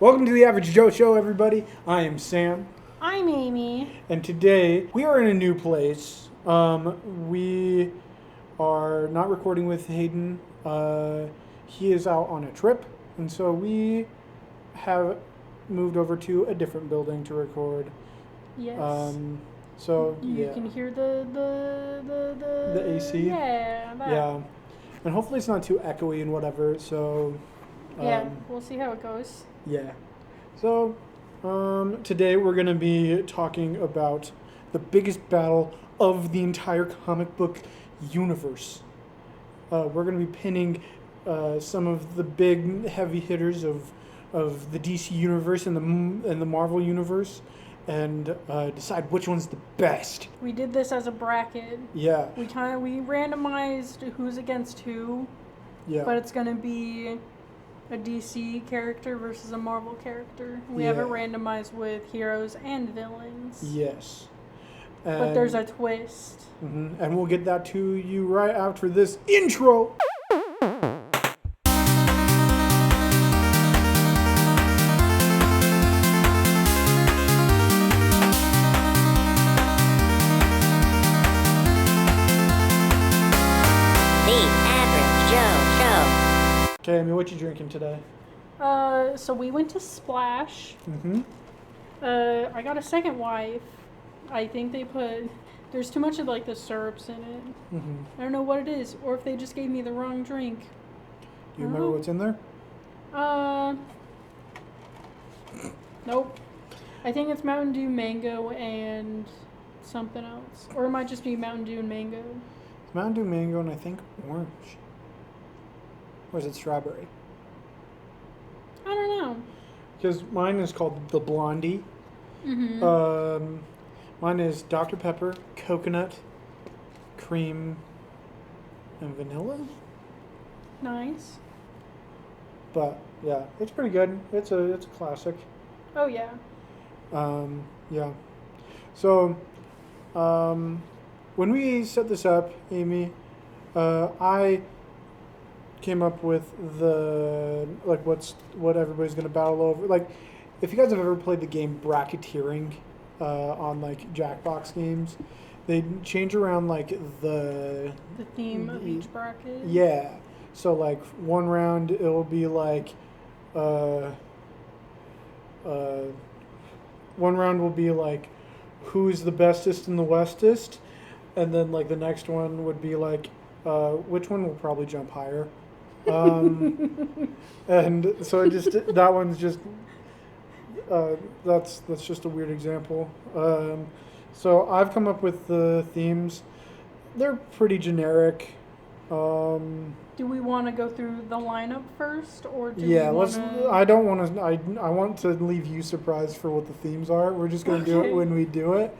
Welcome to the Average Joe Show, everybody. I am Sam, I'm Amy. and today we are in a new place. We are not recording with Hayden. He is out on a trip, and so we have moved over to a different building to record. Yes. So you yeah, can hear the AC. Yeah. That. Yeah, and hopefully it's not too echoey and whatever. So Yeah. We'll see how it goes. yeah. So, today we're going to be talking about the biggest battle of the entire comic book universe. We're going to be pinning some of the big heavy hitters of the DC universe and the Marvel universe, and decide which one's the best. We did this as a bracket. Yeah. We randomized who's against who. Yeah. But it's gonna be a DC character versus a Marvel character. We have it randomized with heroes and villains. Yes. But there's a twist. Mm-hmm. And we'll get that to you right after this intro. Okay, Amy, what you drinking today? So we went to Splash. Mm-hmm. I got a second wife. I think there's too much of like the syrups in it. Mm-hmm. I don't know what it is, or if they just gave me the wrong drink. Do you remember what's in there? Nope. I think it's Mountain Dew mango and something else. Or it might just be Mountain Dew and mango. It's Mountain Dew mango and I think orange. Or is it strawberry? I don't know. Because mine is called the Blondie. Mm-hmm. Mine is Dr. Pepper, coconut, cream, and vanilla. Nice. But yeah, it's pretty good. It's a classic. Oh yeah. Yeah. So, when we set this up, Amy, I came up with what everybody's gonna battle over. Like, if you guys have ever played the game Bracketeering on like Jackbox games, they change around like the theme of each bracket. Yeah. So like one round it'll be like one round will be like who's the bestest in the westest, and then like the next one would be like which one will probably jump higher. And so it just that one's just that's just a weird example. So I've come up with the themes. They're pretty generic. Do we want to go through the lineup first, or do Yeah, we let's. wanna... I don't want to. I want to leave you surprised for what the themes are. We're just gonna do it when we do it.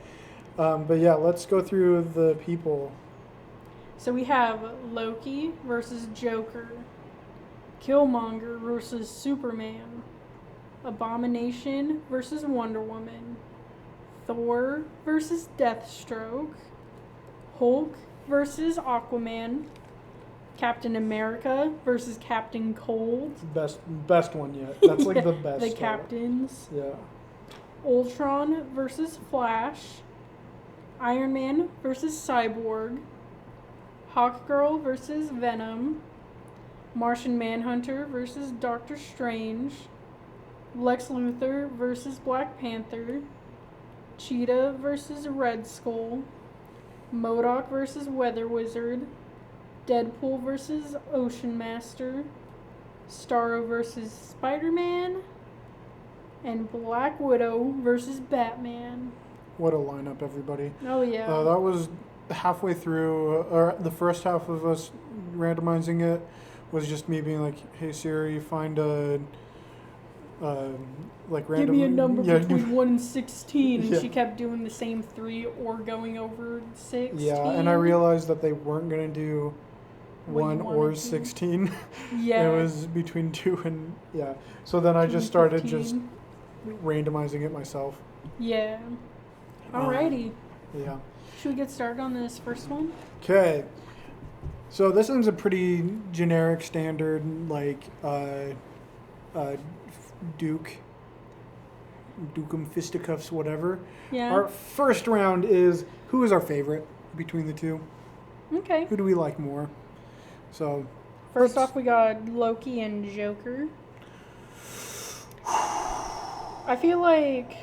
But yeah, let's go through the people. So we have Loki versus Joker, Killmonger versus Superman, Abomination versus Wonder Woman, Thor versus Deathstroke, Hulk versus Aquaman, Captain America versus Captain Cold. Best one yet. That's like the best. The captains. Yeah. Ultron versus Flash, Iron Man versus Cyborg, Hawkgirl versus Venom, Martian Manhunter versus Doctor Strange, Lex Luthor versus Black Panther, Cheetah versus Red Skull, MODOK versus Weather Wizard, Deadpool versus Ocean Master, Starro versus Spider-Man, and Black Widow versus Batman. What a lineup, everybody. Oh yeah. That was halfway through, or the first half of us randomizing it was just me being like, "Hey Siri, find a like random." Give me a number between 1 and 16, and Yeah. she kept doing the same 3 or going over 16. Yeah, and I realized that they weren't gonna do What you 1 wanted or to. 16. Yeah. It was between 2 and yeah. So then I just started 15. just randomizing it myself. Yeah. Alrighty. Yeah. Should we get started on this first one? Okay. So this one's a pretty generic standard like Duke Dukem, fisticuffs, whatever. Yeah. Our first round is who is our favorite between the two? Okay. Who do we like more? So, First let's- off, we got Loki and Joker. I feel like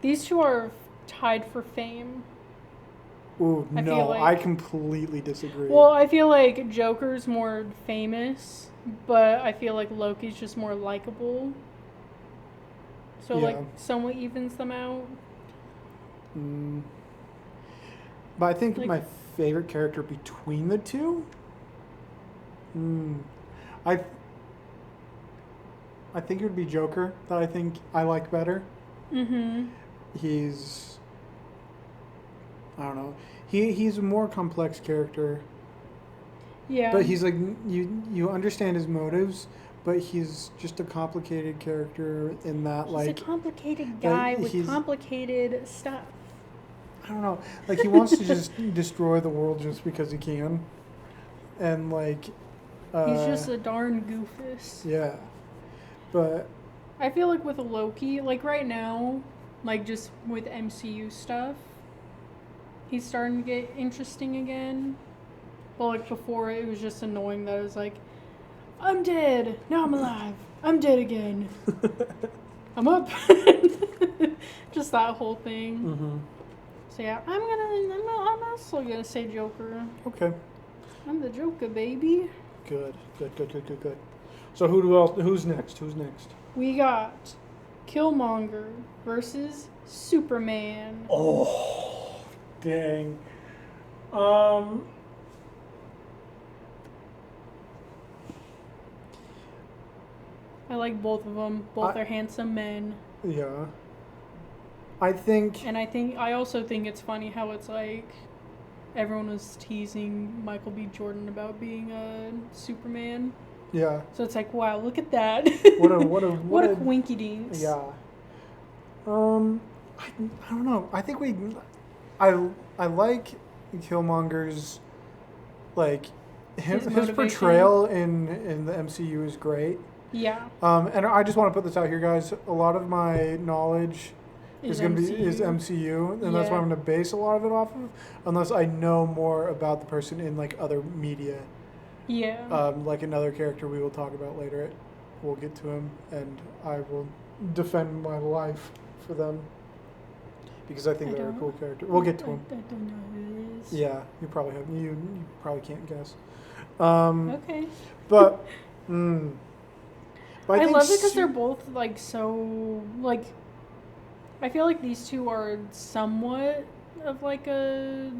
these two are tied for fame. ooh, I no, feel like- I completely disagree. Well, I feel like Joker's more famous, but I feel like Loki's just more likable. So, like, Yeah. somewhat evens them out. Mm. But I think Like- my favorite character between the two, I think it would be Joker that I think I like better. Mm-hmm. He's, I don't know, he's a more complex character, Yeah. but he's like you understand his motives, but he's just a complicated character in that He's like a complicated guy with he's- complicated stuff. I don't know, like he wants to just destroy the world just because he can, and like He's just a darn goofus. yeah, but I feel like with Loki, like right now, like just with MCU stuff, he's starting to get interesting again. But like before, it was just annoying that it was like, I'm dead, now I'm alive, I'm dead again, I'm up. Just that whole thing. mm-hmm. So yeah, I'm also gonna say Joker. Okay, I'm the Joker, baby. good. So who's next? We got Killmonger versus Superman. Oh, dang. I like both of them. Both I- are handsome men. Yeah. I think. And I also think it's funny how it's like everyone was teasing Michael B. Jordan about being a Superman. Yeah. So it's like, wow, look at that. What a what a quinky dinks. Yeah. I don't know. I think I like Killmonger's like his motivation. portrayal in the MCU is great. Yeah. And I just want to put this out here, guys. A lot of my knowledge is going to be MCU, and that's what Yeah. I'm going to base a lot of it off of, unless I know more about the person in like other media. Yeah. Like another character we will talk about later. We'll get to him, and I will defend my life for them because I think they're a cool character. We'll get to him. I don't know who it is. Yeah, you probably have. You probably can't guess. Okay. But, but I think love it because Su- they're both like so like. I feel like these two are somewhat of like a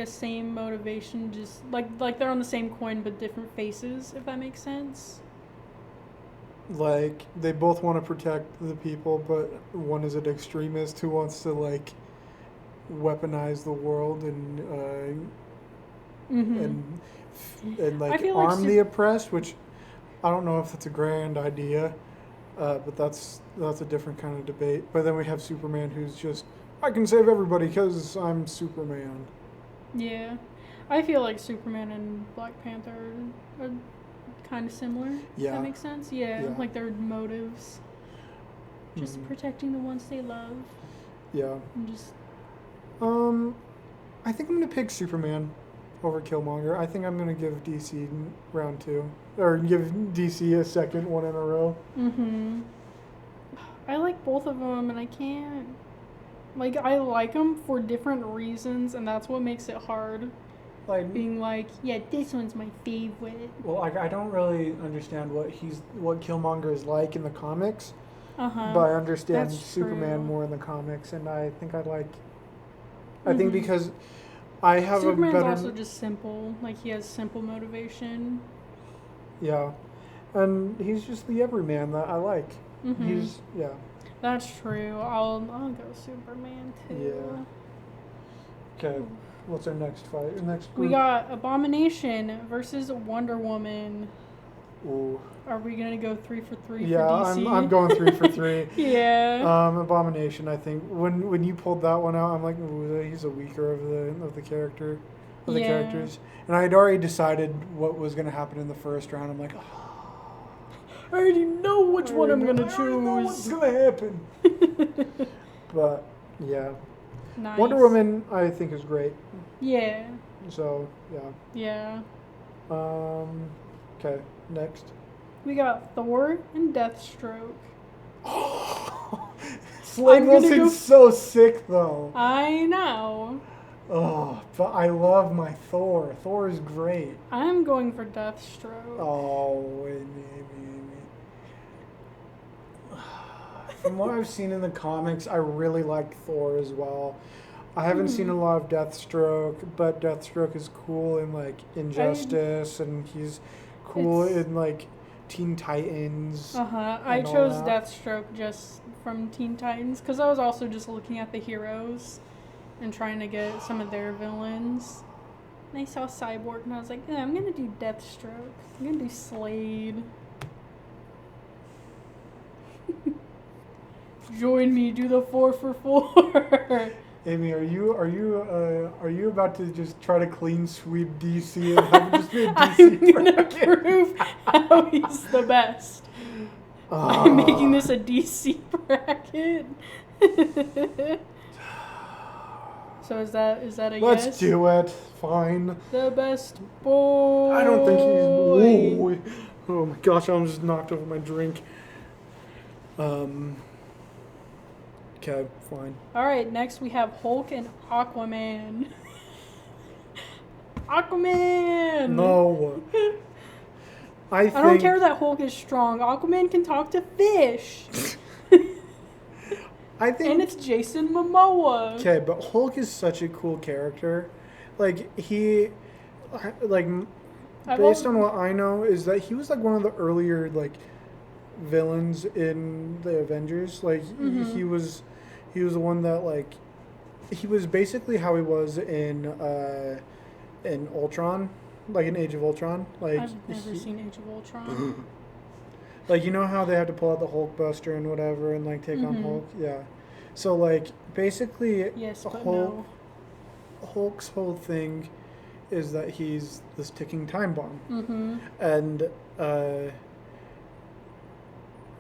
same motivation, just like they're on the same coin but different faces, if that makes sense. like they both want to protect the people, but one is an extremist who wants to like weaponize the world and and I like feel like arm the oppressed, which I don't know if that's a grand idea, but that's a different kind of debate. But then we have Superman, who's just I can save everybody because I'm Superman. Yeah, I feel like Superman and Black Panther are kind of similar. Yeah. That makes sense. Yeah, Yeah. like their motives, just Mhm. protecting the ones they love, Yeah. and just I think I'm gonna pick Superman over Killmonger. I think I'm gonna give DC round 2, or give DC a second one in a row. I like both of them, and I can't. Like, I like them for different reasons, and that's what makes it hard. Like, Being like, yeah, this one's my favorite. well, I don't really understand what Killmonger is like in the comics, but I understand That's Superman true. more in the comics, and I think I think because I have Superman's a better also just simple. Like, he has simple motivation. yeah, and he's just the everyman that I like. Mm-hmm. He's yeah. That's true. I'll go Superman too. Yeah. Okay, what's our next fight? Next group? We got Abomination versus Wonder Woman. Ooh. Are we gonna go 3 for 3 Yeah, for DC? I'm going 3 for 3. Yeah. Abomination. I think when you pulled that one out, I'm like, ooh, he's a weaker of the characters, and I had already decided what was going to happen in the first round. I'm like, oh. I already know which one I'm gonna I already know what's choose. gonna happen. But yeah, Nice. Wonder Woman I think is great. Yeah. So yeah. Yeah. Okay, next. We got Thor and Deathstroke. Slade I'm gonna Wilson's go- so sick though. I know. Oh, but I love my Thor. Thor is great. I'm going for Deathstroke. Oh, from what I've seen in the comics, I really like Thor as well. I haven't seen a lot of Deathstroke, but Deathstroke is cool in like Injustice, and he's cool It's- in like Teen Titans. I and all chose that. Deathstroke just from Teen Titans because I was also just looking at the heroes and trying to get some of their villains. And I saw Cyborg and I was like, I'm gonna do Deathstroke. I'm gonna do Slade. Join me, do the 4 for 4. Amy, are you about to just try to clean sweep DC and have it just be a DC I'm gonna bracket? prove how he's the best. I'm making this a DC bracket. So is that a Let's yes? do it. Fine. The best boy. I don't think he's. Whoa. Oh my gosh! I almost just knocked over my drink. Okay, fine. All right, next we have Hulk and Aquaman. Aquaman. No. I don't care that Hulk is strong. Aquaman can talk to fish. I think. And it's Jason Momoa. Okay, but Hulk is such a cool character. Like based on what I know, is that he was like one of the earlier like villains in the Avengers. Like he was the one that like he was basically how he was in Ultron, like in Age of Ultron. Like I've never seen Age of Ultron. like you know how they have to pull out the Hulk Buster and whatever and like take on Hulk. Yeah. So like basically Yes, but Hulk, no. Hulk's whole thing is that he's this ticking time bomb, Mm-hmm.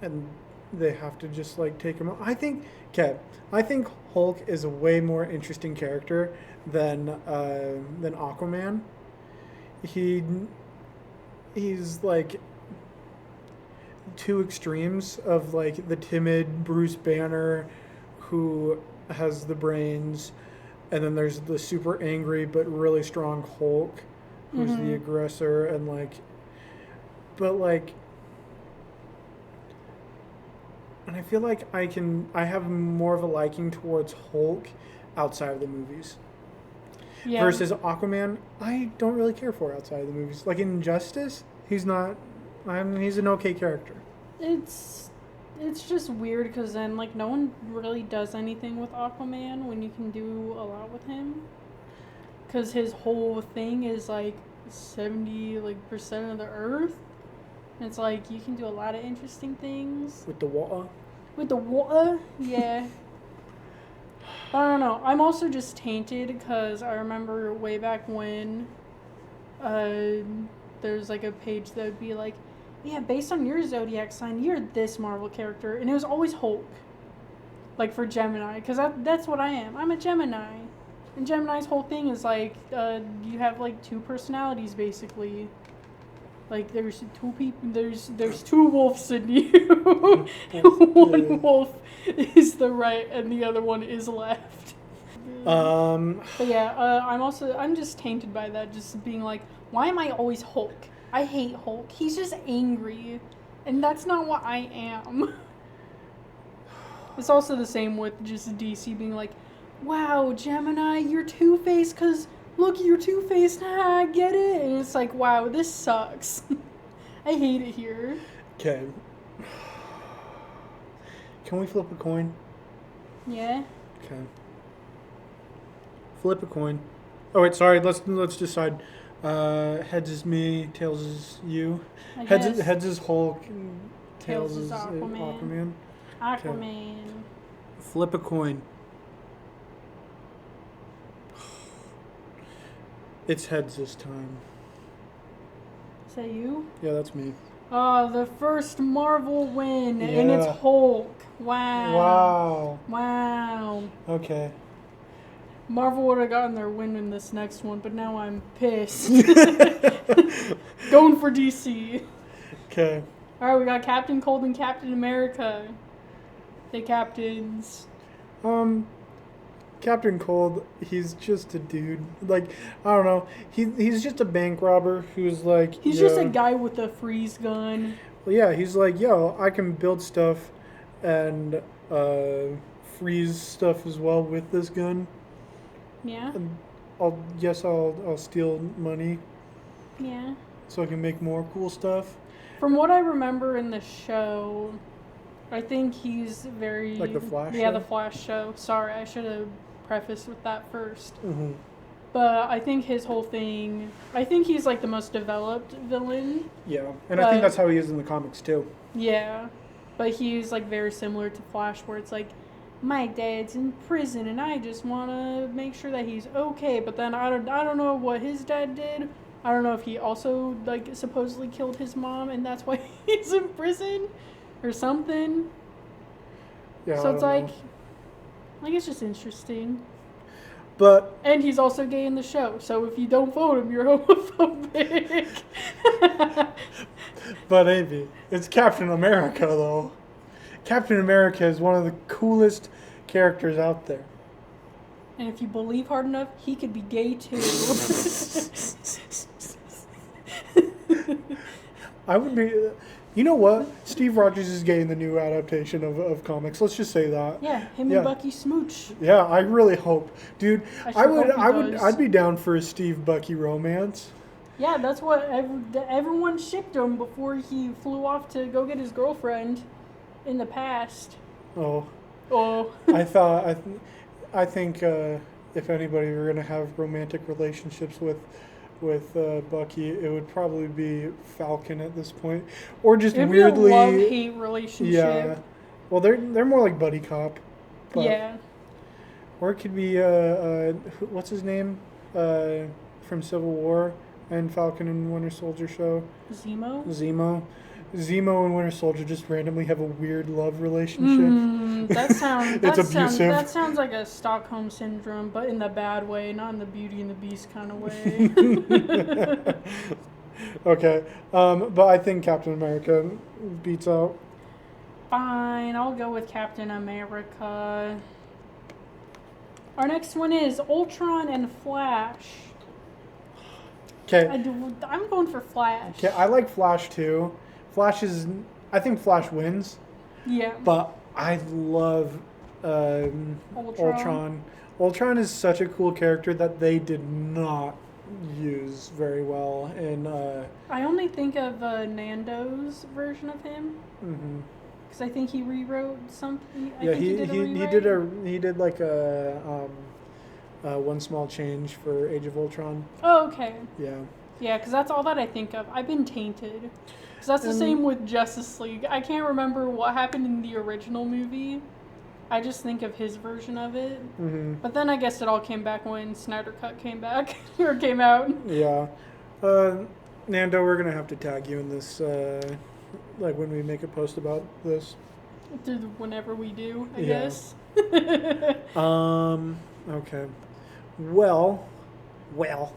and they have to just like take him out. I think Hulk is a way more interesting character than Aquaman. He's like two extremes of like the timid Bruce Banner who has the brains, and then there's the super angry but really strong Hulk who's the aggressor, and like and I feel like I have more of a liking towards Hulk outside of the movies. Yeah. Versus Aquaman, I don't really care for outside of the movies. Like in Injustice, he's not. He's an okay character. It's just weird because then like no one really does anything with Aquaman when you can do a lot with him. Because his whole thing is like 70% of the Earth. And it's like you can do a lot of interesting things With the water. with the water. Yeah. I don't know. I'm also just tainted because I remember way back when there's like a page that would be like, yeah, based on your zodiac sign, you're this Marvel character. And it was always Hulk. Like for Gemini. Because that's what I am. I'm a Gemini. And Gemini's whole thing is like, you have like two personalities basically. Like there's two people, there's two wolves in you. One wolf is the right and the other one is left. But yeah, I'm just tainted by that, just being like, why am I always Hulk? I hate Hulk. He's just angry. And that's not what I am. It's also the same with just DC being like, wow, Gemini, you're Two-Faced because, look, you're Two-Faced, I get it. And it's like, wow, this sucks. I hate it here. Okay. Can we flip a coin? Yeah? Okay. Flip a coin. Oh wait, sorry. Let's decide. Heads is me. Tails is you. I Heads guess. is Hulk. Tails Tails is is Aquaman. Aquaman. Aquaman. Flip a coin. It's heads this time. Is that you? Yeah, that's me. The first Marvel win, and it's Yeah. Hulk. Wow. Wow. Wow. Okay. Marvel would have gotten their win in this next one, but now I'm pissed. Going for DC. Okay. Alright, we got Captain Cold and Captain America. The captains. Captain Cold, he's just a dude. Like, I don't know. He's just a bank robber who's like. He's just a guy with a freeze gun. Well, yeah, he's like, yo, I can build stuff and freeze stuff as well with this gun. Yeah. And I'll steal money Yeah. so I can make more cool stuff. From what I remember in the show, I think he's very... Like the Flash Yeah, show? the Flash show. Sorry, I should have prefaced with that first. Mm-hmm. But I think his whole thing... I think he's like the most developed villain. Yeah, and I think that's how he is in the comics too. Yeah. But he's like very similar to Flash, where it's like, my dad's in prison and I just want to make sure that he's okay. But then I don't know what his dad did. I don't know if he also like supposedly killed his mom and that's why he's in prison or something. Yeah, So I it's don't know. like it's just interesting. But And he's also gay in the show. So if you don't vote him, you're homophobic. But Amy, it's Captain America though. Captain America is one of the coolest characters out there. And if you believe hard enough, he could be gay too. I would be. You know what? Steve Rogers is gay in the new adaptation of comics. Let's just say that. Yeah, him Yeah. and Bucky smooch. Yeah, I really hope, dude. I sure hope he does. I'd be down for a Steve Bucky romance. Yeah, that's what everyone shipped him before he flew off to go get his girlfriend in the past. Oh, Oh. I think if anybody were gonna have romantic relationships with Bucky, it would probably be Falcon at this point, or just It'd weirdly, be a love-hate relationship. yeah. Well, they're more like buddy cop. But, Yeah. Or it could be what's his name from Civil War and Falcon and Winter Soldier show. Zemo? Zemo and Winter Soldier just randomly have a weird love relationship. That sounds. It's abusive. That sounds like a Stockholm syndrome, but in the bad way, not in the Beauty and the Beast kind of way. Okay, but I think Captain America beats out. Fine, I'll go with Captain America. Our next one is Ultron and Flash. Okay, I'm going for Flash. okay, I like Flash too. I think Flash wins, Yeah. but I love Ultron. Ultron is such a cool character that they did not use very well in. I only think of Nando's version of him Mhm. because I think he rewrote something. Yeah, he rewrite. did like a one small change for Age of Ultron. Oh, okay. Yeah. Yeah, because that's all that I think of. I've been tainted. Because that's the same with Justice League. I can't remember what happened in the original movie. I just think of his version of it. Mm-hmm. But then I guess it all came back when Snyder Cut came back or came out. Yeah. Nando, we're gonna have to tag you in this, like when we make a post about this. Whenever we do, I Yeah. guess. Okay. Well. Well.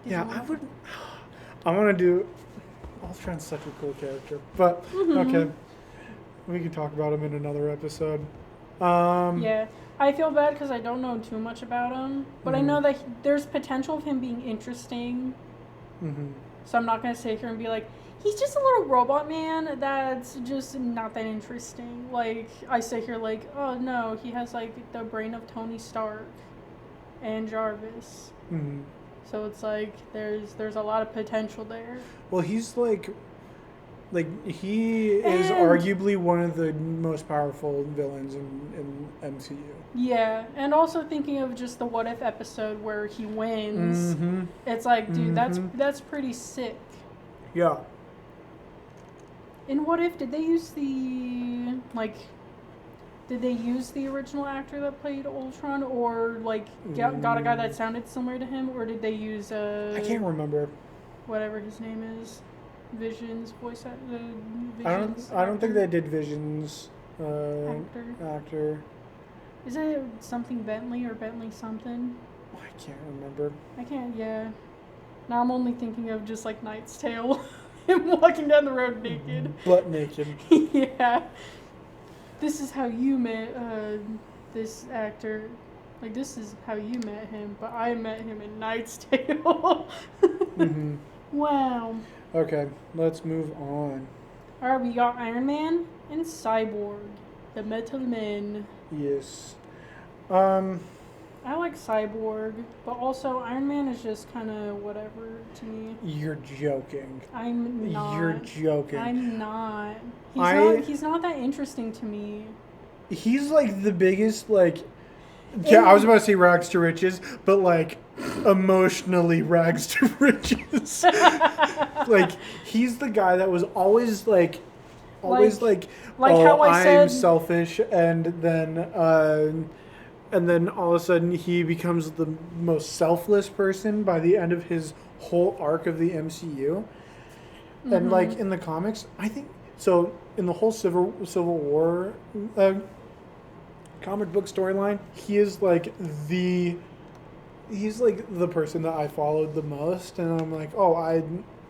Yeah, I want to do. Ultron's such a cool character, but okay, we can talk about him in another episode. Yeah. I feel bad because I don't know too much about him, but I know that there's potential of him being interesting. Mm-hmm. So I'm not going to sit here and be like, he's just a little robot man that's just not that interesting. Like, I sit here like, oh no, he has like the brain of Tony Stark and Jarvis. Mm-hmm. So it's like, there's a lot of potential there. Well, he's like he is And- arguably one of the most powerful villains in MCU. Yeah, and also thinking of just the What If episode where he wins, Mm-hmm. it's like, dude, that's pretty sick. Yeah. In What If, did they use the original actor that played Ultron, or like got a guy that sounded similar to him, or did they use I can't remember. whatever his name is, Vision's voice actor. I don't think they did Vision's actor. Is it something Bentley or Bentley something? I can't remember. I can't. Yeah. Now I'm only thinking of just like Knight's Tale, him walking down the road naked. Butt naked. Yeah. This is how you met this actor. Like, this is how you met him, but I met him in Knight's Tale. Mm-hmm. Wow. Okay, let's move on. Alright, we got Iron Man and Cyborg, the Metal Men. Yes. I like Cyborg, but also Iron Man is just kind of whatever to me. You're joking. I'm not. You're joking. I'm not. He's not that interesting to me. He's like the biggest, like, yeah, I was about to say rags to riches, but like emotionally rags to riches. Like, he's the guy that was always like oh, how I I'm said, selfish, and then all of a sudden he becomes the most selfless person by the end of his whole arc of the MCU. Mm-hmm. And like in the comics, I think so. In the whole Civil War comic book storyline, he's like the person that I followed the most, and I'm like, oh, I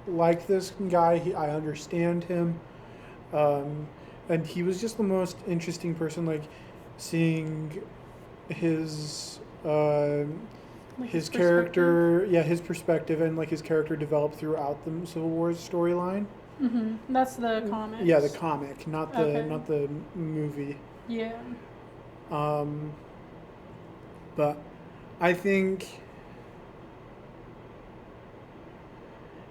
like this guy. I understand him, and he was just the most interesting person. Like seeing his his character, his perspective, and like his character develop throughout the Civil War's storyline. Mm-hmm. That's the comic. Yeah, the comic, not the Okay. not the movie. Yeah. But I think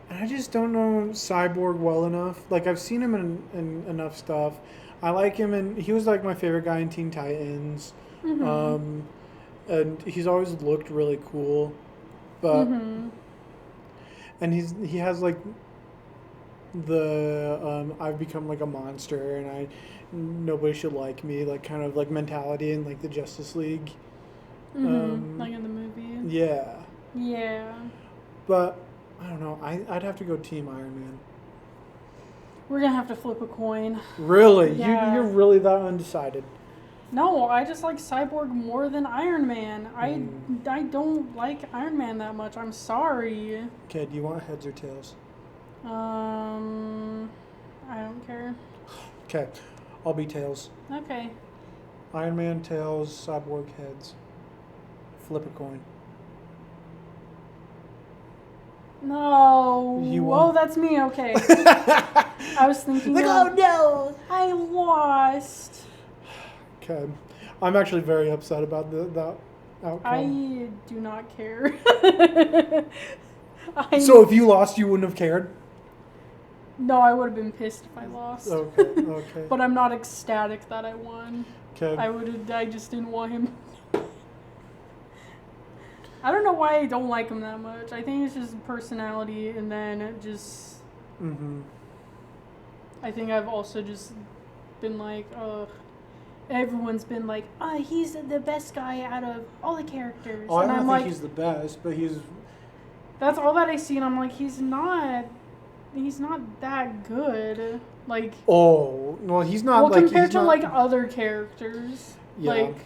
I just don't know Cyborg well enough. Like, I've seen him in enough stuff. I like him, and he was like my favorite guy in Teen Titans. Mm-hmm. And he's always looked really cool, but and he has like the I've become like a monster, and nobody should like me, like kind of like mentality in like the Justice League. Like in the movie. Yeah. Yeah. But I don't know. I'd have to go Team Iron Man. We're gonna have to flip a coin. Really? Yeah. You're really that undecided? No, I just like Cyborg more than Iron Man. I don't like Iron Man that much. I'm sorry. Okay. Do you want heads or tails? I don't care. Okay. I'll be tails. Okay. Iron Man tails. Cyborg heads. Flip a coin. No. You Oh, won. that's me. Okay. I was thinking. Like, oh no! I lost. Okay. I'm actually very upset about that outcome. I do not care. So if you lost, you wouldn't have cared? No, I would have been pissed if I lost. Okay, okay. But I'm not ecstatic that I won. Okay. I just didn't want him. I don't know why I don't like him that much. I think it's just personality, and then it just. I think I've also just been like, everyone's been like, he's the best guy out of all the characters. Oh, and I don't I'm think like, he's the best, but he's... that's all that I see, and I'm like, he's not that good. Like, Oh, well, he's not well, like... compared he's to not, like other characters. Yeah. Like,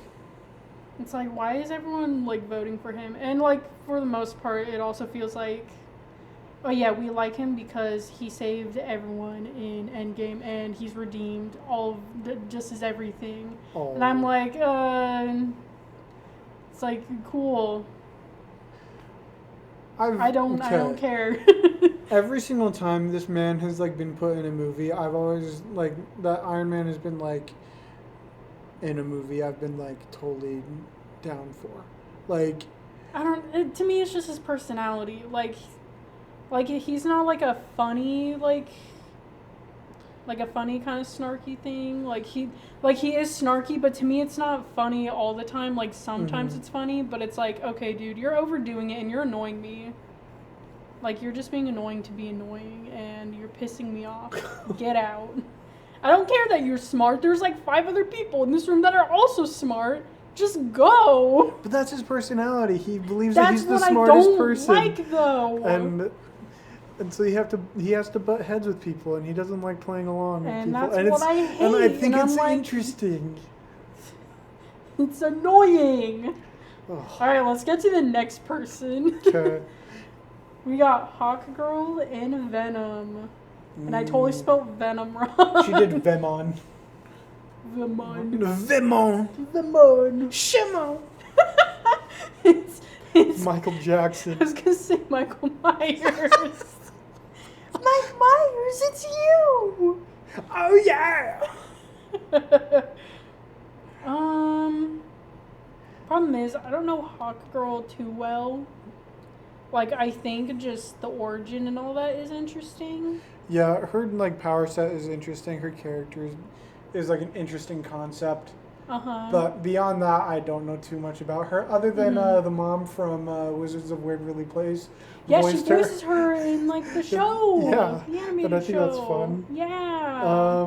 it's like, why is everyone like voting for him? And like, for the most part, it also feels like, oh yeah, we like him because he saved everyone in Endgame and he's redeemed just as everything. Oh. And I'm like, it's like, cool. I don't care. Every single time this man has like been put in a movie, I've always like that Iron Man has been like in a movie. I've been like totally down for. Like, To me, it's just his personality. Like he's not like a funny like a funny kind of snarky thing. Like he is snarky, but to me it's not funny all the time. Like sometimes it's funny, but it's like, okay, dude, you're overdoing it and you're annoying me. Like, you're just being annoying to be annoying and you're pissing me off. Get out. I don't care that you're smart. There's like 5 other people in this room that are also smart. Just go. but that's his personality. He believes That's that he's the what smartest I don't person. like, though. And And so he has to butt heads with people, and he doesn't like playing along with And people. that's and what I hate. And I think and it's I'm like, interesting. it's annoying. Ugh. All right, let's get to the next person. Okay. We got Hawk Girl and Venom. And I totally spelled Venom wrong. She did Vemon. Venom. Vemon. Venom. Shimon. It's Michael Jackson. I was gonna say Michael Myers. Mike Myers, it's you. Oh yeah. Problem is, I don't know Hawk Girl too well. Like, I think just the origin and all that is interesting. Yeah, her like power set is interesting. Her character is like an interesting concept. But beyond that, I don't know too much about her, other than the mom from Wizards of Waverly Place. Yeah, she voiced her. voices her in like the show. Yeah, The animated and I think show. that's fun. Yeah.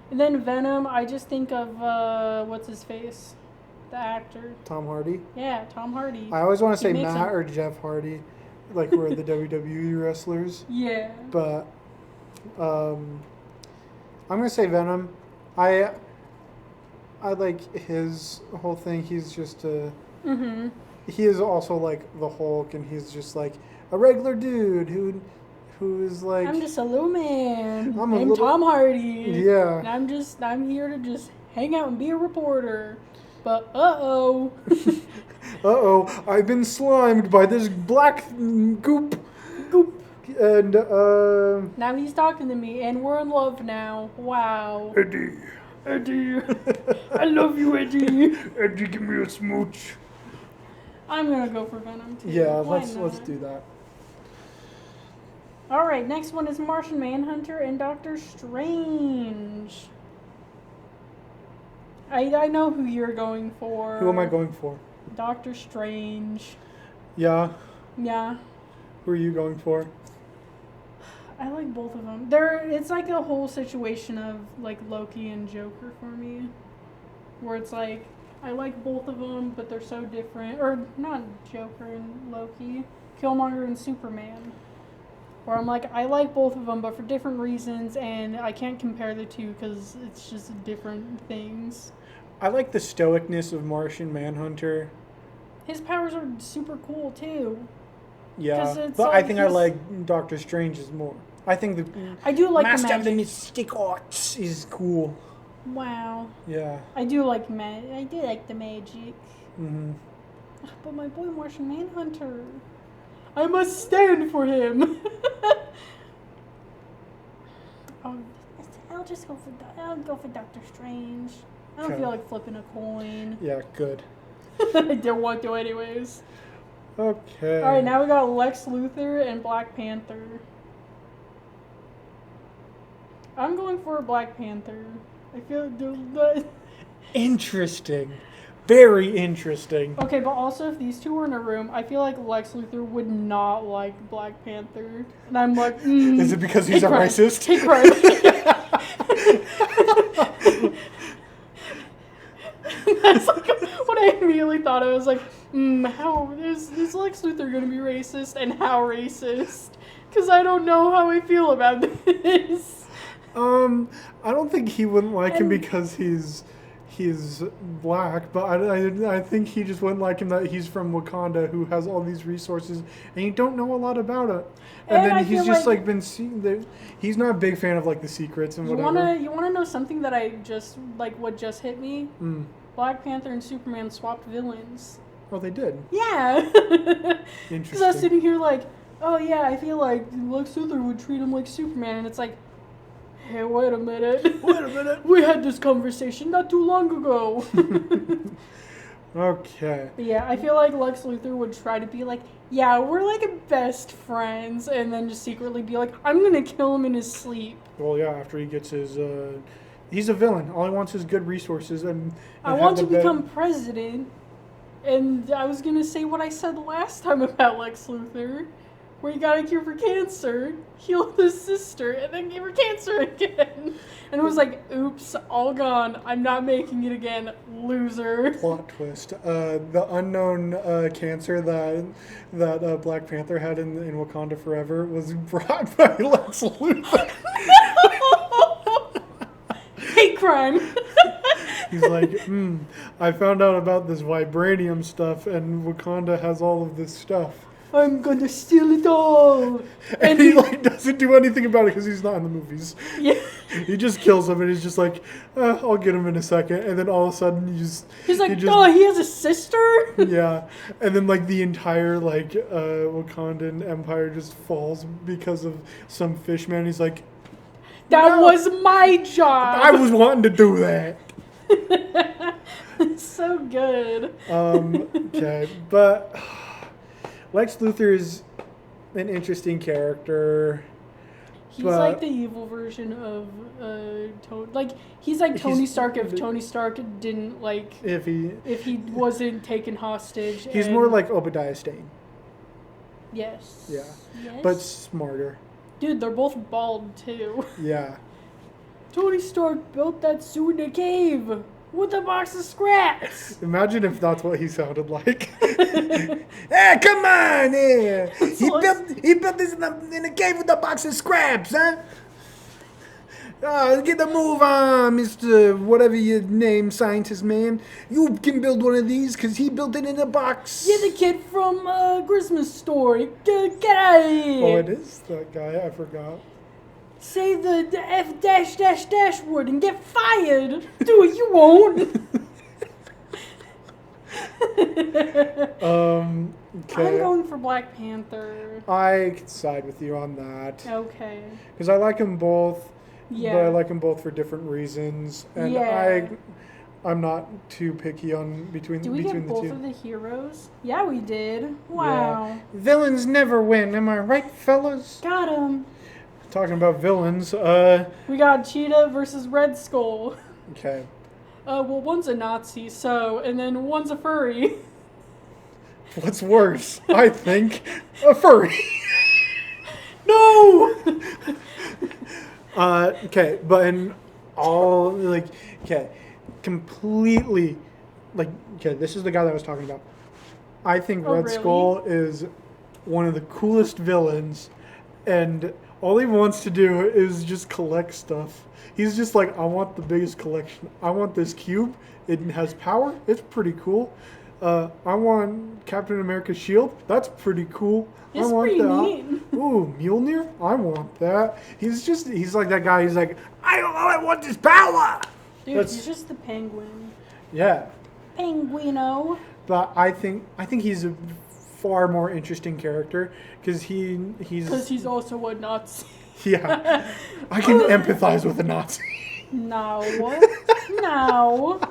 And then Venom, I just think of what's his face, the actor. Tom Hardy. Yeah, Tom Hardy. I always want to say makes Matt him- or Jeff Hardy, like we're the WWE wrestlers. Yeah. But I'm gonna say Venom. I like his whole thing. He's just he is also like the Hulk, and he's just like a regular dude who is like I'm just a little man. I'm a named little- Tom Hardy. Yeah. And I'm here to just hang out and be a reporter. But uh-oh. Uh-oh, I've been slimed by this black goop. And Now he's talking to me, and we're in love now. Wow. Eddie. Eddie. I love you, Eddie. Eddie, give me a smooch. I'm gonna go for Venom too. Yeah, Why let's not? do that. Alright, next one is Martian Manhunter and Doctor Strange. I know who you're going for. Who am I going for? Doctor Strange. Yeah. Yeah. Who are you going for? I like both of them. It's like a whole situation of like Loki and Joker for me, where it's like I like both of them, but they're so different. Or not Joker and Loki, Killmonger and Superman. Where I'm like I like both of them, but for different reasons, and I can't compare the two because it's just different things. I like the stoicness of Martian Manhunter. His powers are super cool too. Yeah, 'Cause it's but I like think I he's- like Doctor Strange's more. I think the I do like Master the of the magic. Mystic Arts is cool. Wow, Yeah. I do like I do like the magic. Mm-hmm. But my boy Martian Manhunter, I must stand for him. I'll just go for Doctor Strange. I don't Okay. feel like flipping a coin. Yeah, good. I don't want to anyways. Okay. All right, now we got Lex Luthor and Black Panther. I'm going for Black Panther. I feel Interesting. Very interesting. okay, but also if these two were in a room, I feel like Lex Luthor would not like Black Panther, and I'm like, Is it because he's a crime. racist? Hate crime. That's like what I immediately thought. I was like, how is Lex Luthor gonna be racist, and how racist? Because I don't know how I feel about this. I don't think he wouldn't like him And- because he's black, but I think he just wouldn't like him that he's from Wakanda, who has all these resources, and you don't know a lot about it. And And then I he's feel just like- like been seeing the. He's not a big fan of like the secrets and You whatever. wanna know something that I just like? What just hit me? Mm. Black Panther and Superman swapped villains. Oh, they did. Yeah. Because I was Interesting. sitting here like, oh yeah, I feel like Lex Luthor would treat him like Superman, and it's like, hey, wait a minute. Wait a minute. We had this conversation not too long ago. Okay. But yeah, I feel like Lex Luthor would try to be like, yeah, we're like best friends, and then just secretly be like, I'm gonna kill him in his sleep. Well, yeah. After he gets his, he's a villain. All he wants is good resources and. I have want the to become president, and I was gonna say what I said last time about Lex Luthor, where he got a cure for cancer, healed his sister, and then gave her cancer again. And And it was like, oops, all gone. I'm not making it again. Loser. Plot twist. The unknown cancer that Black Panther had in Wakanda Forever was brought by Lex Luthor. Hate crime. He's like, I found out about this vibranium stuff, and Wakanda has all of this stuff. I'm gonna steal it all. And he like doesn't do anything about it because he's not in the movies. Yeah. He just kills him, and he's just like, I'll get him in a second. And then all of a sudden, He's like, oh, he has a sister? Yeah. And then like the entire like Wakandan empire just falls because of some fish man. He's like, That was my job. I was wanting to do that. It's so good. Okay, but Lex Luthor is an interesting character. He's but like the evil version of Tony. Like he's like Tony Stark if Tony Stark didn't like if he wasn't taken hostage. He's more like Obadiah Stane. Yes. Yeah. Yes. But smarter. Dude, they're both bald too. Yeah. Tony Stark built that suit in a cave with a box of scraps. Imagine if that's what he sounded like. Hey, come on! Yeah. He built this in a cave with a box of scraps, huh? Get the move on, Mr. Whatever your name, scientist man. You can build one of these because he built it in a box. You're the kid from Christmas Story. Get out of here. Oh, it is that guy. I forgot. Say the F dash dash dash word and get fired. Do it, you won't. Okay. I'm going for Black Panther. I could side with you on that. Okay. Because I like them both. Yeah. But I like them both for different reasons. And Yeah. I'm not too picky on between Did we between get the both two. of the heroes? Yeah, we did. Wow. Yeah. Villains never win, am I right, fellas? Got him. Talking about villains, We got Cheetah versus Red Skull. okay. Well, one's a Nazi, and then one's a furry. What's worse? I think a furry. No! Okay, but in all completely this is the guy that I was talking about. I think Oh, Red really? Skull is one of the coolest villains, and all he wants to do is just collect stuff. He's just like, I want the biggest collection. I want this cube. It has power. It's pretty cool. I want Captain America's shield. That's pretty cool. It's I want pretty that. neat. Ooh, Mjolnir. I want that. He's like that guy. He's like, I want this power. Dude, he's just the penguin. Yeah, Penguino. but I think he's a far more interesting character because he's Because he's also a Nazi. yeah. I can empathize with a Nazi. No. No.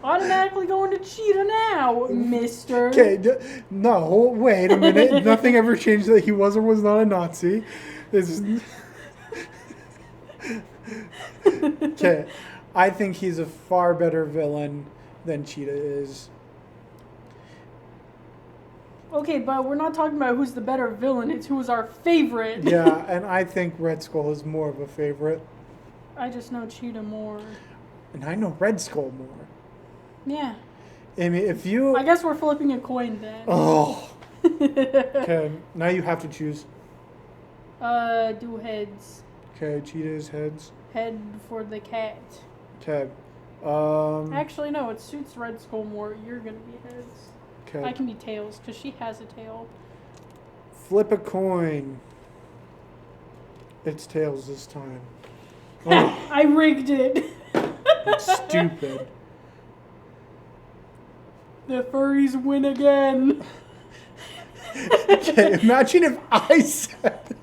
Automatically going to Cheetah now, mister. Okay, no, wait a minute. Nothing ever changed that he was or was not a Nazi. Okay, I think he's a far better villain than Cheetah is. Okay, but we're not talking about who's the better villain. It's who's our favorite. Yeah, and I think Red Skull is more of a favorite. I just know Cheetah more. And I know Red Skull more. Yeah. I mean, if you... I guess we're flipping a coin then. Oh. Okay, now you have to choose. Do heads. Okay, Cheetah's heads. Head for the cat. Okay. Actually, no, it suits Red Skull more. You're gonna be heads. Okay. I can be tails, because she has a tail. Flip a coin. It's tails this time. Oh, I rigged it. stupid. The furries win again. Okay, imagine if I said...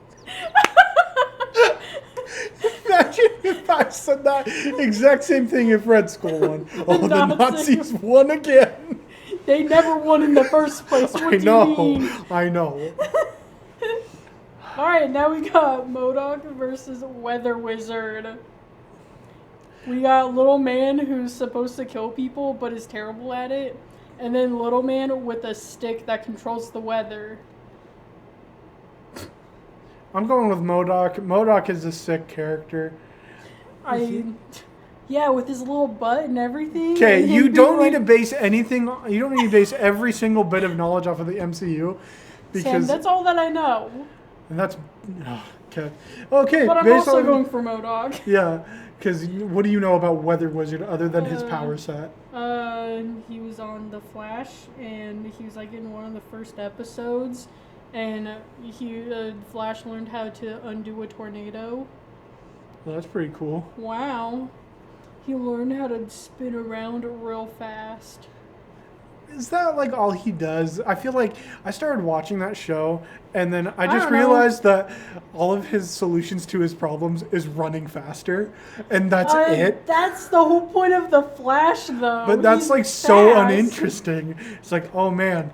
Imagine if I said that exact same thing if Red Skull won. Oh, the Nazis won again. They never won in the first place. What I do know. you mean? I know. Alright, now we got MODOK versus Weather Wizard. We got Little Man who's supposed to kill people but is terrible at it. And then Little Man with a stick that controls the weather. I'm going with MODOK. MODOK is a sick character. Yeah, with his little butt and everything. Okay, and you him don't being need to base anything. You don't need to base every single bit of knowledge off of the MCU, Sam, because that's all that I know. and that's okay. Okay, But I'm based also on going for MODOK. yeah. Because what do you know about Weather Wizard other than his power set? He was on The Flash, and he was like in one of the first episodes, and Flash learned how to undo a tornado. Well, that's pretty cool. Wow. He learned how to spin around real fast. Is that like all he does? I feel like I started watching that show, and then I just don't know. realized that all of his solutions to his problems is running faster, and that's it. That's the whole point of The Flash, though. But that's He's like so fast. uninteresting. It's like, oh man,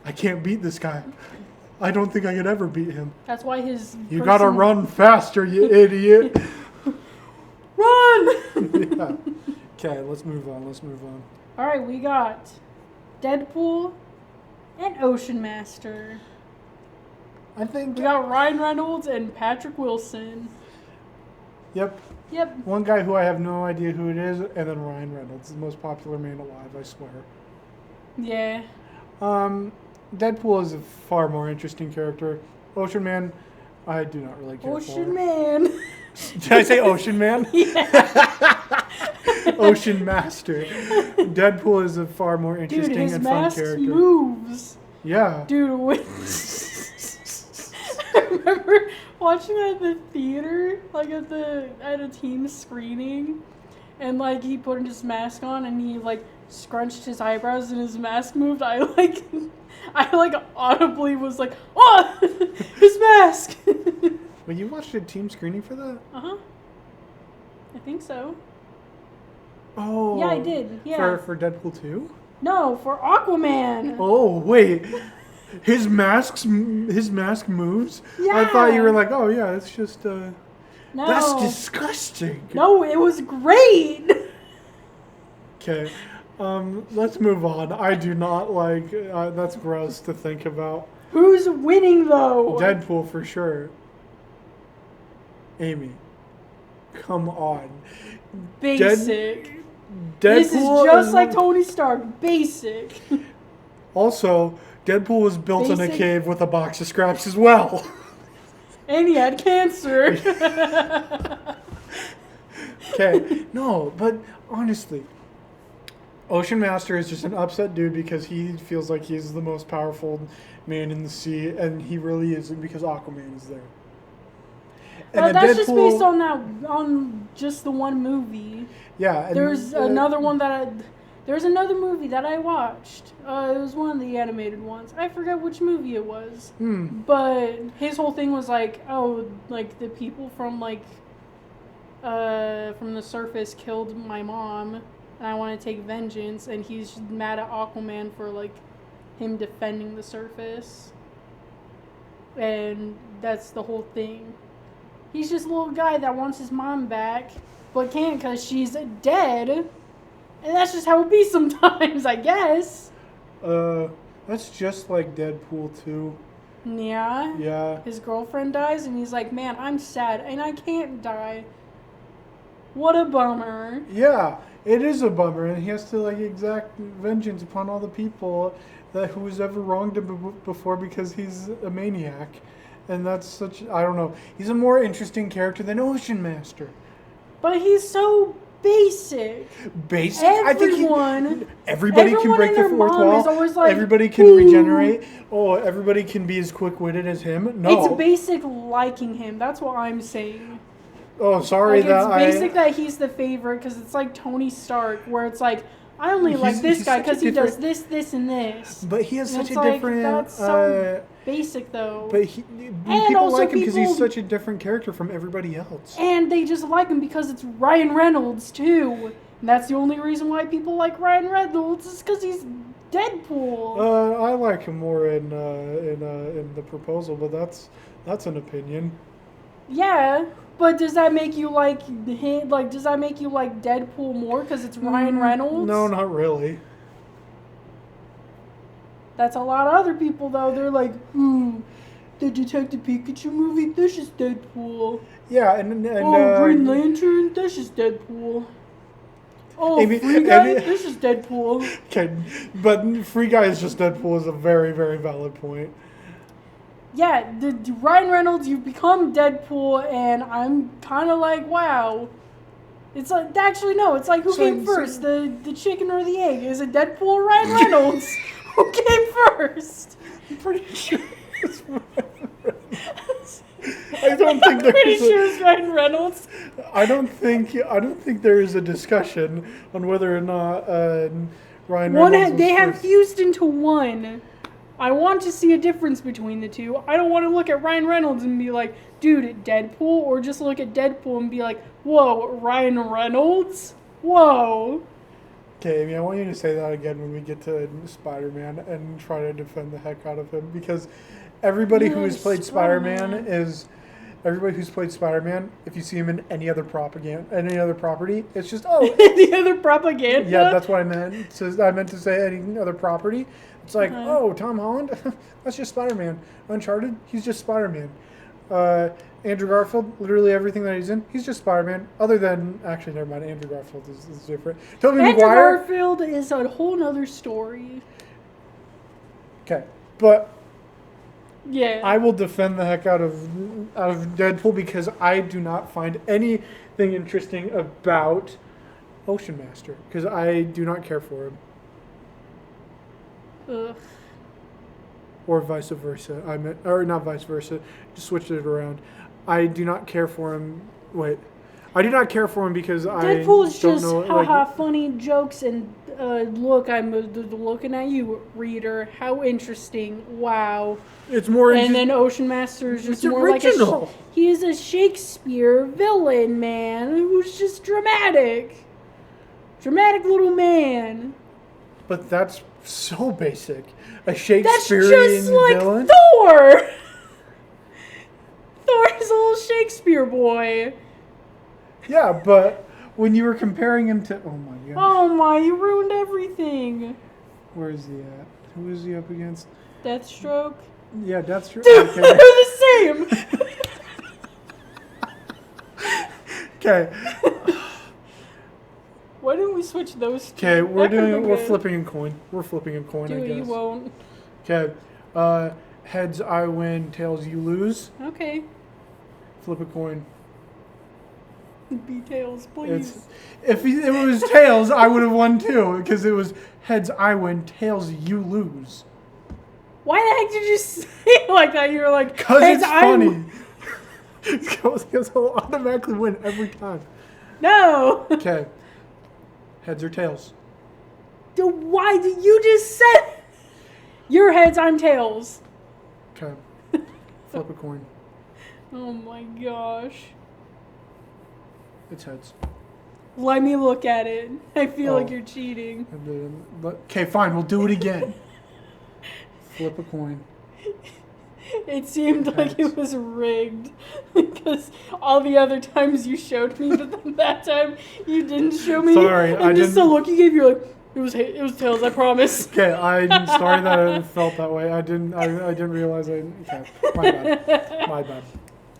I can't beat this guy. I don't think I could ever beat him. That's why his You gotta run faster, you idiot. Run! Yeah. Okay, let's move on. All right, we got Deadpool and Ocean Master. I think. We got Ryan Reynolds and Patrick Wilson. Yep. Yep. One guy who I have no idea who it is, and then Ryan Reynolds, the most popular man alive, I swear. Yeah. Deadpool is a far more interesting character. Ocean Man, I do not really care for. Ocean Man. Did I say Ocean Man? Yeah. Ocean Master. Deadpool is a far more interesting Dude, his and fun mask character. moves. Yeah. Dude, I remember watching that at the theater, like at a team screening, and like he put his mask on and he like scrunched his eyebrows and his mask moved. I audibly was like, oh, his mask. Well, you watched a team screening for that? Uh-huh. I think so. Oh. Yeah, I did. Yeah. For Deadpool 2? No, for Aquaman. Oh, wait. His mask moves? Yeah. I thought you were like, oh yeah, it's just No. That's disgusting. No, it was great. Okay. Let's move on. I do not like that's gross to think about. Who's winning though? Deadpool for sure. Amy. Come on. Basic. Deadpool This is just like Tony Stark. Basic. Also, Deadpool was built in a Basic. cave with a box of scraps as well. And he had cancer. Okay, no, but honestly, Ocean Master is just an upset dude because he feels like he's the most powerful man in the sea, and he really isn't because Aquaman is there. And then That's just based on just the one movie. Yeah. And, There's another one there's another movie that I watched. It was one of the animated ones. I forget which movie it was. But his whole thing was like, oh, like the people from from the surface killed my mom, and I want to take vengeance. And he's mad at Aquaman for like him defending the surface. And that's the whole thing. He's just a little guy that wants his mom back, but can't because she's dead. And that's just how it be sometimes, I guess. That's just like Deadpool 2. Yeah. Yeah. His girlfriend dies, and he's like, man, I'm sad, and I can't die. What a bummer. Yeah, it is a bummer, and he has to like exact vengeance upon all the people who was ever wronged him before because he's a maniac. And that's such, I don't know. He's a more interesting character than Ocean Master. But he's so basic. Basic? Everyone Everybody can break and the their fourth mom wall. is always like, Everybody can "Ooh." regenerate. Oh, everybody can be as quick-witted as him. No. It's basic liking him. That's what I'm saying. Oh, sorry Like, it's basic that he's the favorite because it's like Tony Stark, where it's like, I only like this he's guy such a because he does different- this, and this. But he has And such it's a like, different. that's so basic though. But people also like him because he's people- such a different character from everybody else. And they just like him because it's Ryan Reynolds too. And that's the only reason why people like Ryan Reynolds is because he's Deadpool. I like him more in The Proposal, but that's an opinion. Yeah, but does that make you like him? Like, does that make you like Deadpool more because it's Ryan Reynolds? No, not really. That's a lot of other people though. They're like, the Detective Pikachu movie, that's just Deadpool. Yeah, and Green Lantern, that's just Deadpool. Oh, Amy- Free Guy, Amy- this is Deadpool. Okay, but Free Guy is just Deadpool is a very, very valid point. Yeah, the Ryan Reynolds, you've become Deadpool, and I'm kind of like, wow. It's like, actually, no, it's like, who came first, the chicken or the egg? Is it Deadpool or Ryan Reynolds? Who came first? I'm pretty sure it's Ryan Reynolds. I don't think I'm pretty there's sure it's Ryan Reynolds. I don't think there is a discussion on whether or not Ryan Reynolds was They have first. fused into one. I want to see a difference between the two. I don't want to look at Ryan Reynolds and be like, dude, Deadpool, or just look at Deadpool and be like, whoa, Ryan Reynolds? Whoa. Okay, Amy, I want you to say that again when we get to Spider-Man and try to defend the heck out of him, because everybody who has played Spider-Man everybody who's played Spider-Man, if you see him in any other property, it's just The other propaganda? yeah, that's what I meant. I meant to say any other property. It's like, oh, Tom Holland, that's just Spider-Man. Uncharted, he's just Spider-Man. Andrew Garfield, literally everything that he's in, he's just Spider-Man. Other than, actually, never mind, Andrew Garfield is different. Tobey Andrew Maguire. Garfield is a whole nother story. Okay, but Yeah. I will defend the heck out of Deadpool because I do not find anything interesting about Ocean Master because I do not care for him. Ugh. Or vice versa. Or not vice versa. Just switched it around. I do not care for him. Wait. I do not care for him because Deadpool is I don't just know. haha funny jokes and look, I'm looking at you, reader. How interesting! Wow. It's more. And then Ocean Master is just It's more original. like he is a Shakespeare villain, man, who's just dramatic little man. But that's so basic. A That's Shakespearean just like villain. Thor. Thor's a little Shakespeare boy. Yeah, but when you were comparing him to, oh my god, Oh my, you ruined everything. where is he at? Who is he up against? Deathstroke. Yeah, that's true. Dude, Okay. they're the same. Okay. Why didn't we switch those two? Okay, we're That could've been we're good. flipping a coin. We're flipping a coin, I Dude, you guess. won't. Okay. Heads I win, tails you lose. Okay. Flip a coin. Be tails, please. If it was tails, I would have won too, because it was heads I win, tails you lose. Why the heck did you say it like that? You were like, Because "Heads, it's I'm-" funny. Because I'll automatically win every time. No. Okay. Heads or tails? Dude, why did you just said your heads, I'm tails? Okay. Flip a coin. Oh my gosh. It's heads. Let me look at it. I feel like Oh. you're cheating. And then, okay, fine. We'll do it again. Flip a coin. It seemed like Heads. it was rigged because all the other times you showed me, but then that time you didn't show me. Sorry, and I just didn't- the look you gave, you're like, it was tails. I promise. Okay, I'm sorry that I felt that way. I didn't realize I. Okay, my bad. My bad.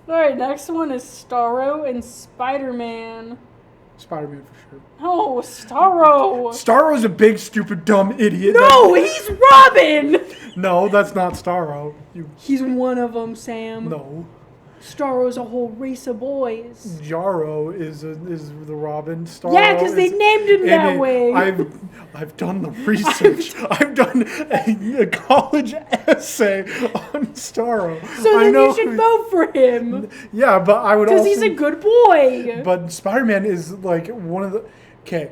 All right, next one is Starro and Spider-Man. Spider-Man for sure. Oh, Starro. Starro's a big, stupid, dumb idiot. No, he's Robin. No, that's not Starro. He's one of them, Sam. No. Starro's a whole race of boys. Jarro is the Robin. Starro Yeah, because they is- named him that and way. I've done the research. I've done a college essay on Starro. So I then know you should who- vote for him. Yeah, but I would Because also. he's a good boy. But Spider-Man is like one of the. Okay,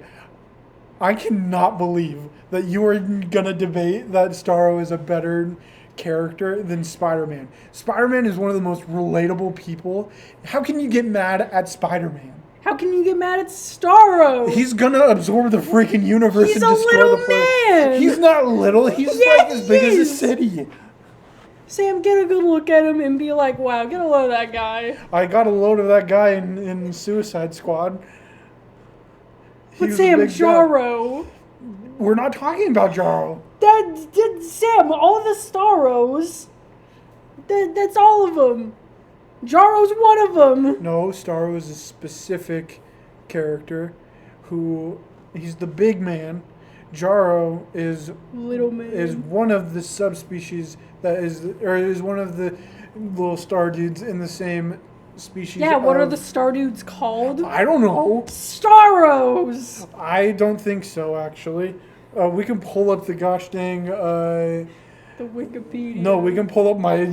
I cannot believe that you are gonna debate that Starro is a better character than Spider-Man. Spider-Man is one of the most relatable people. How can you get mad at Spider-Man? How can you get mad at Starro? He's gonna absorb the freaking universe He's and a destroy little the planet. man. He's not little. He's Yeah, like as he big as a is. city. Sam, get a good look at him and be like, wow, get a load of that guy. I got a load of that guy in Suicide Squad. He But was a Sam, big guy. Jarro. We're not talking about Jarro. Sam, all the Starros. That's all of them. Jarro's one of them. No, Starro is a specific character who he's the big man. Jarro is Little man. is one of the subspecies that is one of the little star dudes in the same species. Yeah, what are the star dudes called? I don't know. Starros! I don't think so, actually. We can pull up the gosh dang. The Wikipedia. No, we can pull up my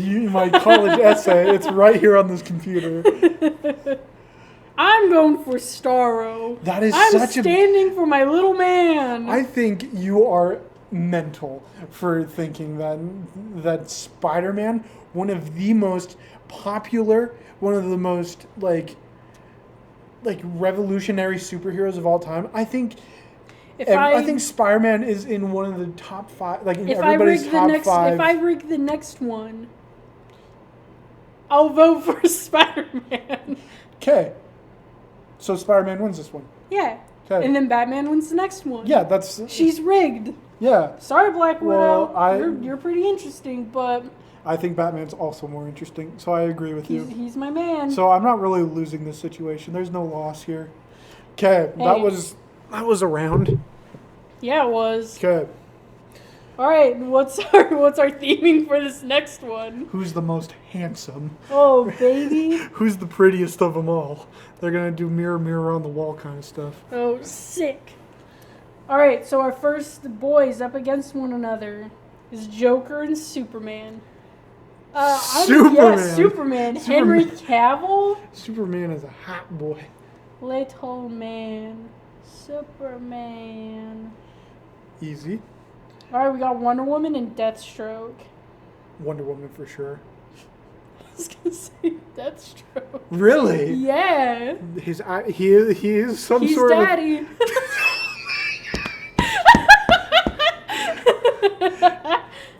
college essay. It's right here on this computer. I'm going for Starro. That is I'm such a. standing for my little man. I think you are mental for thinking that Spider-Man, one of the most popular, one of the most like revolutionary superheroes of all time. I think I think Spider-Man is in one of the top 5, like in everybody's top 5. If I rig the next one, I'll vote for Spider-Man. Okay. So Spider-Man wins this one. Yeah. Okay. And then Batman wins the next one. Yeah, that's. She's rigged. Yeah. Sorry, Black Widow. Well, You're pretty interesting, but I think Batman's also more interesting, so I agree with you. he's my man. So I'm not really losing this situation. There's no loss here. Okay, that was a round. Yeah, it was. Okay, All right, what's our theming for this next one? who's the most handsome? Oh, baby. Who's the prettiest of them all? They're gonna do mirror, mirror on the wall kind of stuff. Oh, sick. All right, so our first boys up against one another is Joker and Superman. Superman. Superman. Henry Cavill. Superman is a hot boy. Little man. Superman. Easy. All right, we got Wonder Woman and Deathstroke. Wonder Woman for sure. I was gonna say Deathstroke. Really? Yeah. He is some He's sort daddy. of.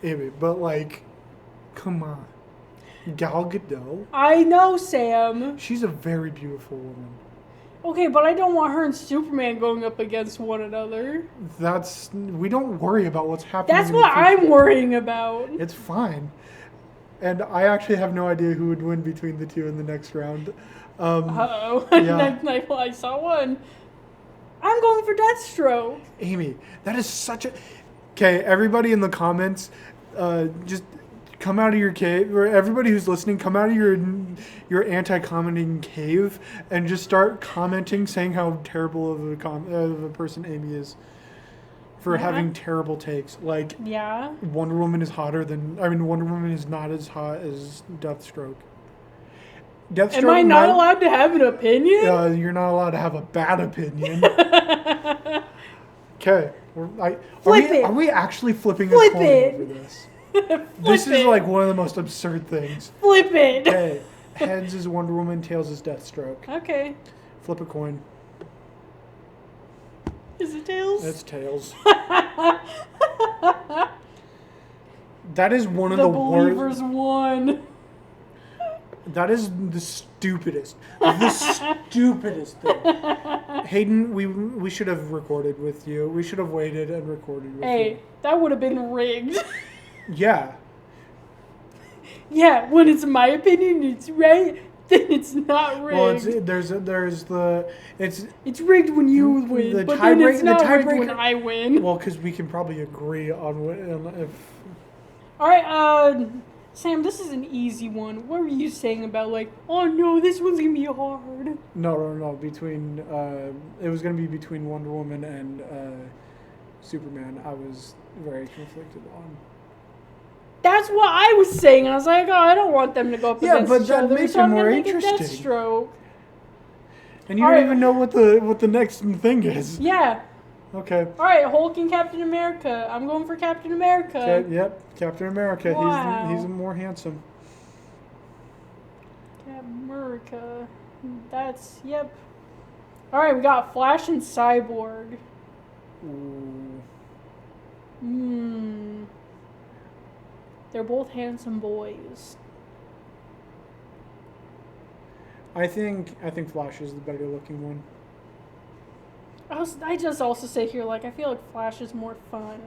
Amy, but like, come on, Gal Gadot. I know, Sam. She's a very beautiful woman. Okay, but I don't want her and Superman going up against one another. We don't worry about what's happening. That's in the what future. I'm worrying about. It's fine. And I actually have no idea who would win between the two in the next round. Uh-oh. Yeah. I saw one. I'm going for Deathstroke. Amy, that is such a... Okay, everybody in the comments, just come out of your cave, or everybody who's listening, come out of your anti-commenting cave and just start commenting, saying how terrible of a person Amy is for having terrible takes. Like, Yeah. Wonder Woman is hotter than... Wonder Woman is not as hot as Deathstroke. Am I not allowed to have an opinion? You're not allowed to have a bad opinion. Okay. Are we actually flipping a coin over this? This is like one of the most absurd things. Flip it. Okay. Heads is Wonder Woman, tails is Deathstroke. Okay. Flip a coin. Is it tails? It's tails. That is one of the worst. Believers won. That is the stupidest. The stupidest thing. Hayden, we should have recorded with you. We should have waited and recorded with you. Hey, that would have been rigged. Yeah. Yeah, when it's my opinion, it's right. Then it's not rigged. Well, it's rigged when you win, the but then it's not rigged tiebreaker- when I win. Well, because we can probably agree on if. All right, Sam, this is an easy one. What were you saying about like, oh no, this one's gonna be hard? No. Between it was gonna be between Wonder Woman and Superman. I was very conflicted on. That's what I was saying. I was like, oh, I don't want them to go up against but each that other. makes So it I'm more gonna make interesting. a Deathstroke. And you All don't right. even know what the next thing is. Yeah. Okay. All right, Hulk and Captain America. I'm going for Captain America. Okay, yep, Captain America. Wow. He's more handsome. Captain America. That's, yep. All right, we got Flash and Cyborg. Ooh. They're both handsome boys. I think Flash is the better looking one. I just also say here, like, I feel like Flash is more fun.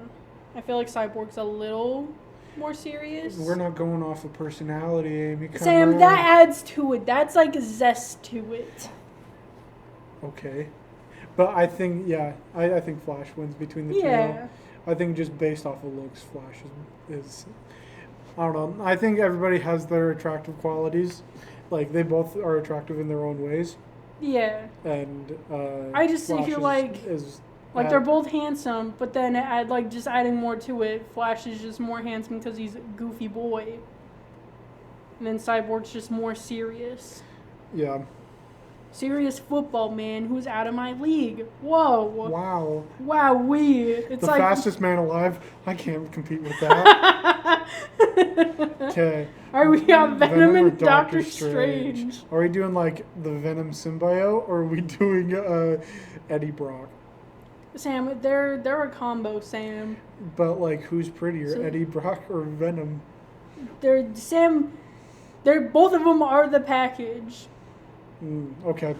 I feel like Cyborg's a little more serious. We're not going off of personality, Amy. Come Sam, on. that adds to it. That's like a zest to it. Okay. But I think, I think Flash wins between the two. Yeah. I think just based off of looks, Flash is I don't know. I think everybody has their attractive qualities. Like, they both are attractive in their own ways. Yeah. And I just Flash feel like is they're both handsome, but then just adding more to it, Flash is just more handsome because he's a goofy boy. And then Cyborg's just more serious. Yeah. Serious football man who's out of my league. Whoa. Wow. Wow-wee. It's The like fastest man alive. I can't compete with that. Okay. Alright, we got Venom or and Doctor Strange. Are we doing like the Venom symbiote, or are we doing Eddie Brock? Sam, they're a combo, Sam. But like, who's prettier, So- Eddie Brock or Venom? They're both of them are the package. Okay.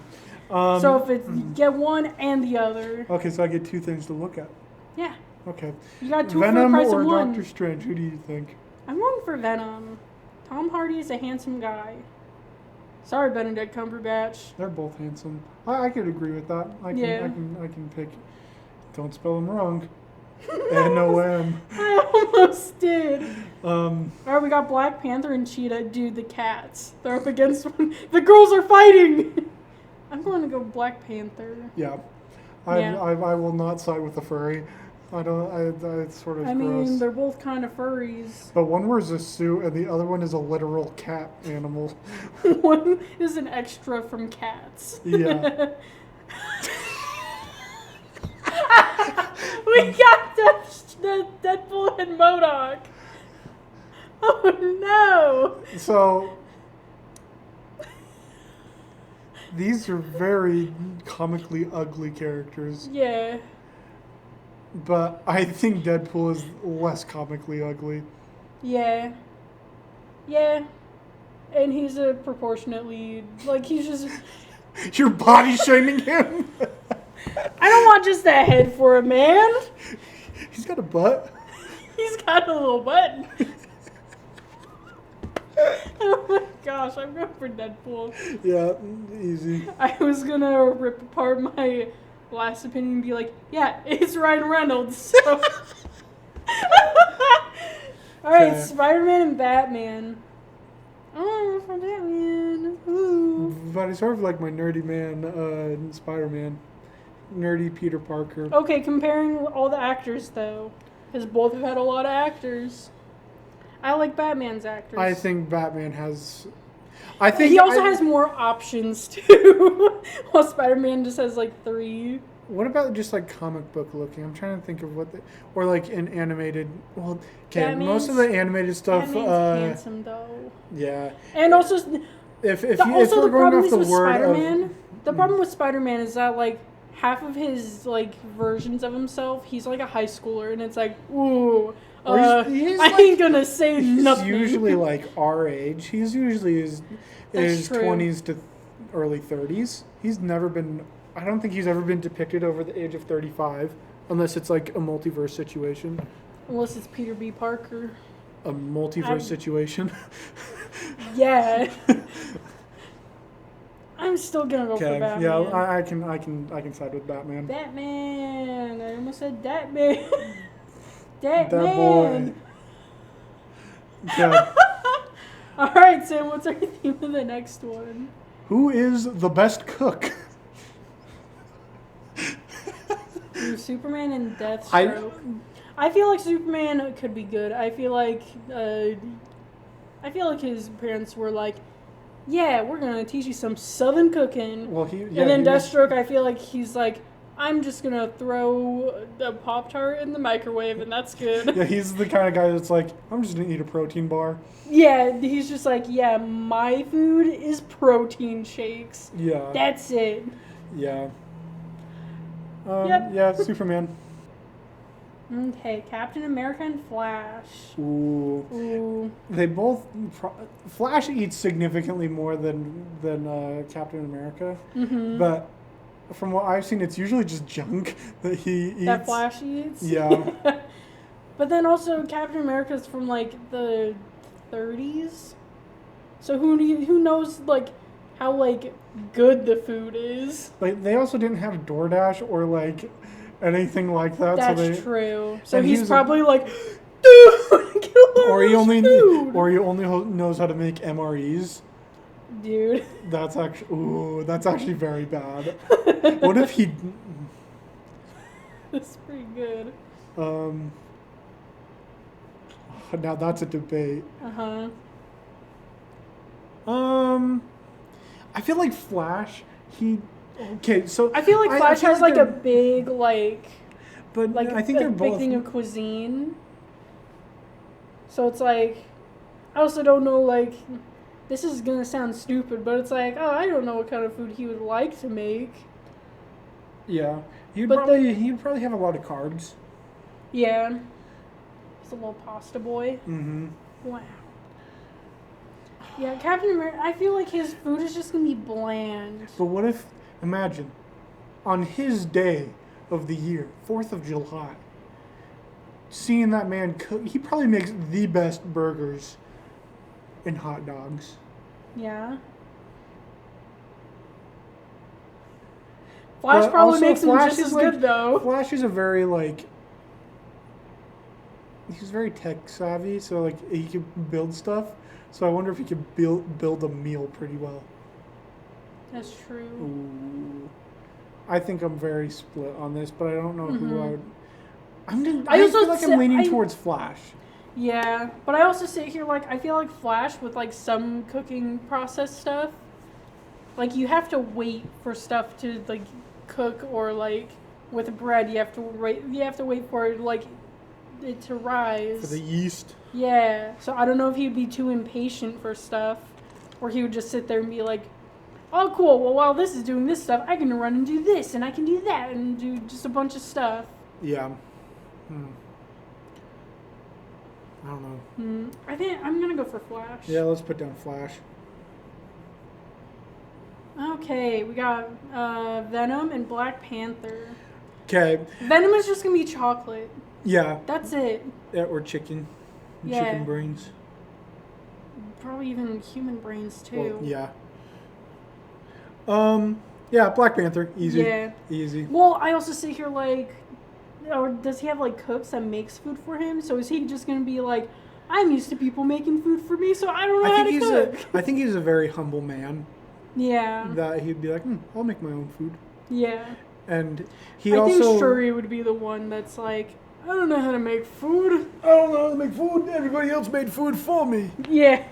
So if it's you get one and the other. Okay, so I get two things to look at. Yeah. Okay. You got two Venom for the price or of one. Doctor Strange? Who do you think? I'm going for Venom. Tom Hardy is a handsome guy. Sorry, Benedict Cumberbatch. They're both handsome. I could agree with that. I can pick. Don't spell them wrong. N-O-M. I almost did. Um. Alright, we got Black Panther and Cheetah. Dude, the cats. They're up against one. The girls are fighting! I'm going to go Black Panther. Yeah. Yeah. I will not side with the furry. I don't. It's sort of I gross. mean, they're both kind of furries. But one wears a suit and the other one is a literal cat animal. One is an extra from Cats. Yeah. We got Deadpool and MODOK. Oh no! So these are very comically ugly characters, Yeah. but I think Deadpool is less comically ugly. Yeah. Yeah. And he's a proportionately, like, he's just, You're body shaming him. I don't want just a head for a man. He's got a butt. He's got a little butt. Oh my gosh, I'm going for Deadpool. Yeah, easy. I was gonna rip apart my last opinion and be like, yeah, it's Ryan Reynolds, so. Alright, Okay. Spider-Man and Batman. Oh, for Batman. Ooh. But I sort of like my nerdy man, Spider-Man. Nerdy Peter Parker. Okay, comparing all the actors though, because both have had a lot of actors. I like Batman's actors. I think Batman has. I think he also has more options too, while Spider-Man just has like 3. What about just like comic book looking? I'm trying to think of or like an animated. Well, okay, most of the animated stuff. Batman's handsome though, Yeah. and also If also we're the going problem off is the with word Spider-Man. of, The problem with Spider-Man is that like half of his like versions of himself, he's like a high schooler, and it's like, ooh. Or he's I like- ain't gonna say he's nothing. usually like our age. He's usually his That's true. 20s to early 30s. He's never been. I don't think he's ever been depicted over the age of 35, unless it's like a multiverse situation. Unless it's Peter B. Parker. A multiverse I'm- situation. Yeah. I'm still gonna go for Okay. Batman. Yeah, I can side with Batman. Batman. I almost said Batman. That boy. Okay. All right, Sam. What's our theme of the next one? Who is the best cook? Ooh, Superman and Deathstroke. I feel like Superman could be good. I feel like his parents were like, "Yeah, we're gonna teach you some Southern cooking." Well, and then he was- Deathstroke, I feel like he's like, "I'm just gonna throw a Pop-Tart in the microwave, and that's good." Yeah, he's the kind of guy that's like, I'm just gonna eat a protein bar. Yeah, he's just like, "Yeah, my food is protein shakes. Yeah. That's it." Yeah. Yep. Yeah, Superman. Okay, Captain America and Flash. Ooh. Ooh. They both. Flash eats significantly more than Captain America, Mm-hmm. but from what I've seen, it's usually just junk that he eats. That Flash eats. Yeah. But then also Captain America's from like the 30s, so who knows like how like good the food is. Like they also didn't have DoorDash or like anything like that. That's so they, true. So and he he's was probably like, dude, get a or he only food. or he only knows how to make MREs. Dude. That's actually very bad. What if he? That's pretty good. Now that's a debate. Uh-huh. I feel like Flash. Okay, so I feel like Flash feel has like a they're- big but like I think a they're big both. thing of cuisine. So it's like, I also don't know like, this is gonna sound stupid, but it's like, oh, I don't know what kind of food he would like to make. Yeah, he'd But probably have a lot of carbs. Yeah. He's a little pasta boy. Mm-hmm. Wow. Yeah, Captain America, I feel like his food is just gonna be bland. But what if, imagine, on his day of the year, 4th of July, seeing that man cook, he probably makes the best burgers and hot dogs. Yeah. Flash probably Also, makes them Flash just is as like- good though. Flash is a very, like, he's very tech savvy, so, like, he could build stuff. So I wonder if he could build a meal pretty well. That's true. Ooh. I think I'm very split on this, but I don't know who I would. I I also feel like say- I'm leaning I- towards Flash. Yeah, but I also sit here like I feel like Flash with like some cooking process stuff, like you have to wait for stuff to like cook, or like with bread you have to wait for it like it to rise. For the yeast. Yeah, so I don't know if he'd be too impatient for stuff, or he would just sit there and be like, oh cool, well while this is doing this stuff, I can run and do this, and I can do that, and do just a bunch of stuff. Yeah. I don't know. I think I'm gonna go for Flash. Yeah, let's put down Flash. Okay, we got Venom and Black Panther. Okay. Venom is just gonna be chocolate. Yeah. That's it. Yeah, or chicken. Yeah. Chicken brains. Probably even human brains too. Well, yeah. Yeah, Black Panther. Easy. Yeah. Easy. Well, I also sit here like, or does he have like cooks that makes food for him? So is he just gonna be like, I'm used to people making food for me, so I don't know how to cook. I think he's a very humble man. Yeah. That he'd be like, I'll make my own food. Yeah. And he I also. think Shuri would be the one that's like, I don't know how to make food. I don't know how to make food. Everybody else made food for me. Yeah.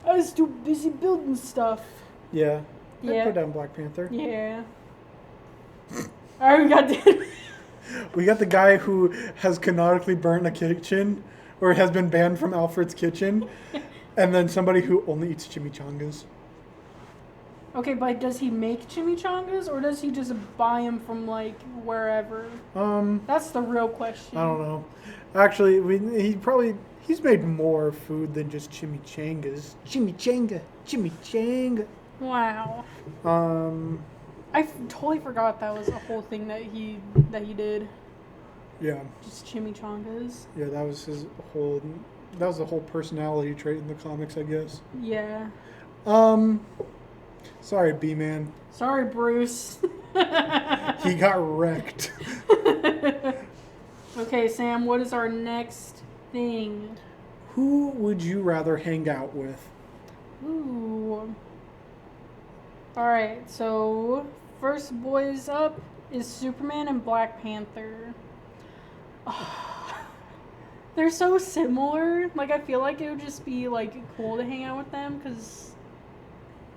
I was too busy building stuff. Yeah. Yeah. I'd put down Black Panther. Yeah. Alright, we got Dan. We got the guy who has canonically burnt a kitchen, or has been banned from Alfred's kitchen, and then somebody who only eats chimichangas. Okay, but does he make chimichangas, or does he just buy them from like wherever? That's the real question. I don't know. Actually, he's made more food than just chimichangas. Chimichanga. Wow. I totally forgot that was a whole thing that he did. Yeah. Just chimichangas. Yeah, that was the whole personality trait in the comics, I guess. Yeah. Sorry, B-Man. Sorry, Bruce. He got wrecked. Okay, Sam, what is our next thing? Who would you rather hang out with? Ooh. Alright, so first boys up is Superman and Black Panther. They're so similar. Like, I feel like it would just be, like, cool to hang out with them, because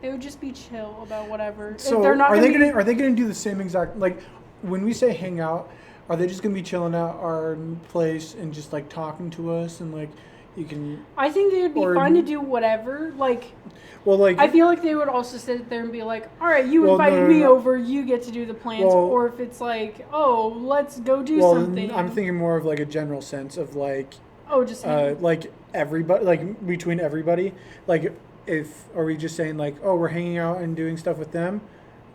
they would just be chill about whatever. So They're not are they gonna be- are they gonna do the same exact, like, when we say hang out, are they just gonna be chilling at our place and just like talking to us, and like you can, I think it would be or- fun to do whatever. Like, well, like, I feel like they would also sit there and be like, all right, you Well, invited no, me no. over, you get to do the plans. Well- Or if it's like, oh, let's go do well, something. I'm thinking more of like a general sense of like, Oh, just hang. like everybody, like between everybody, like are we just saying like, oh, we're hanging out and doing stuff with them,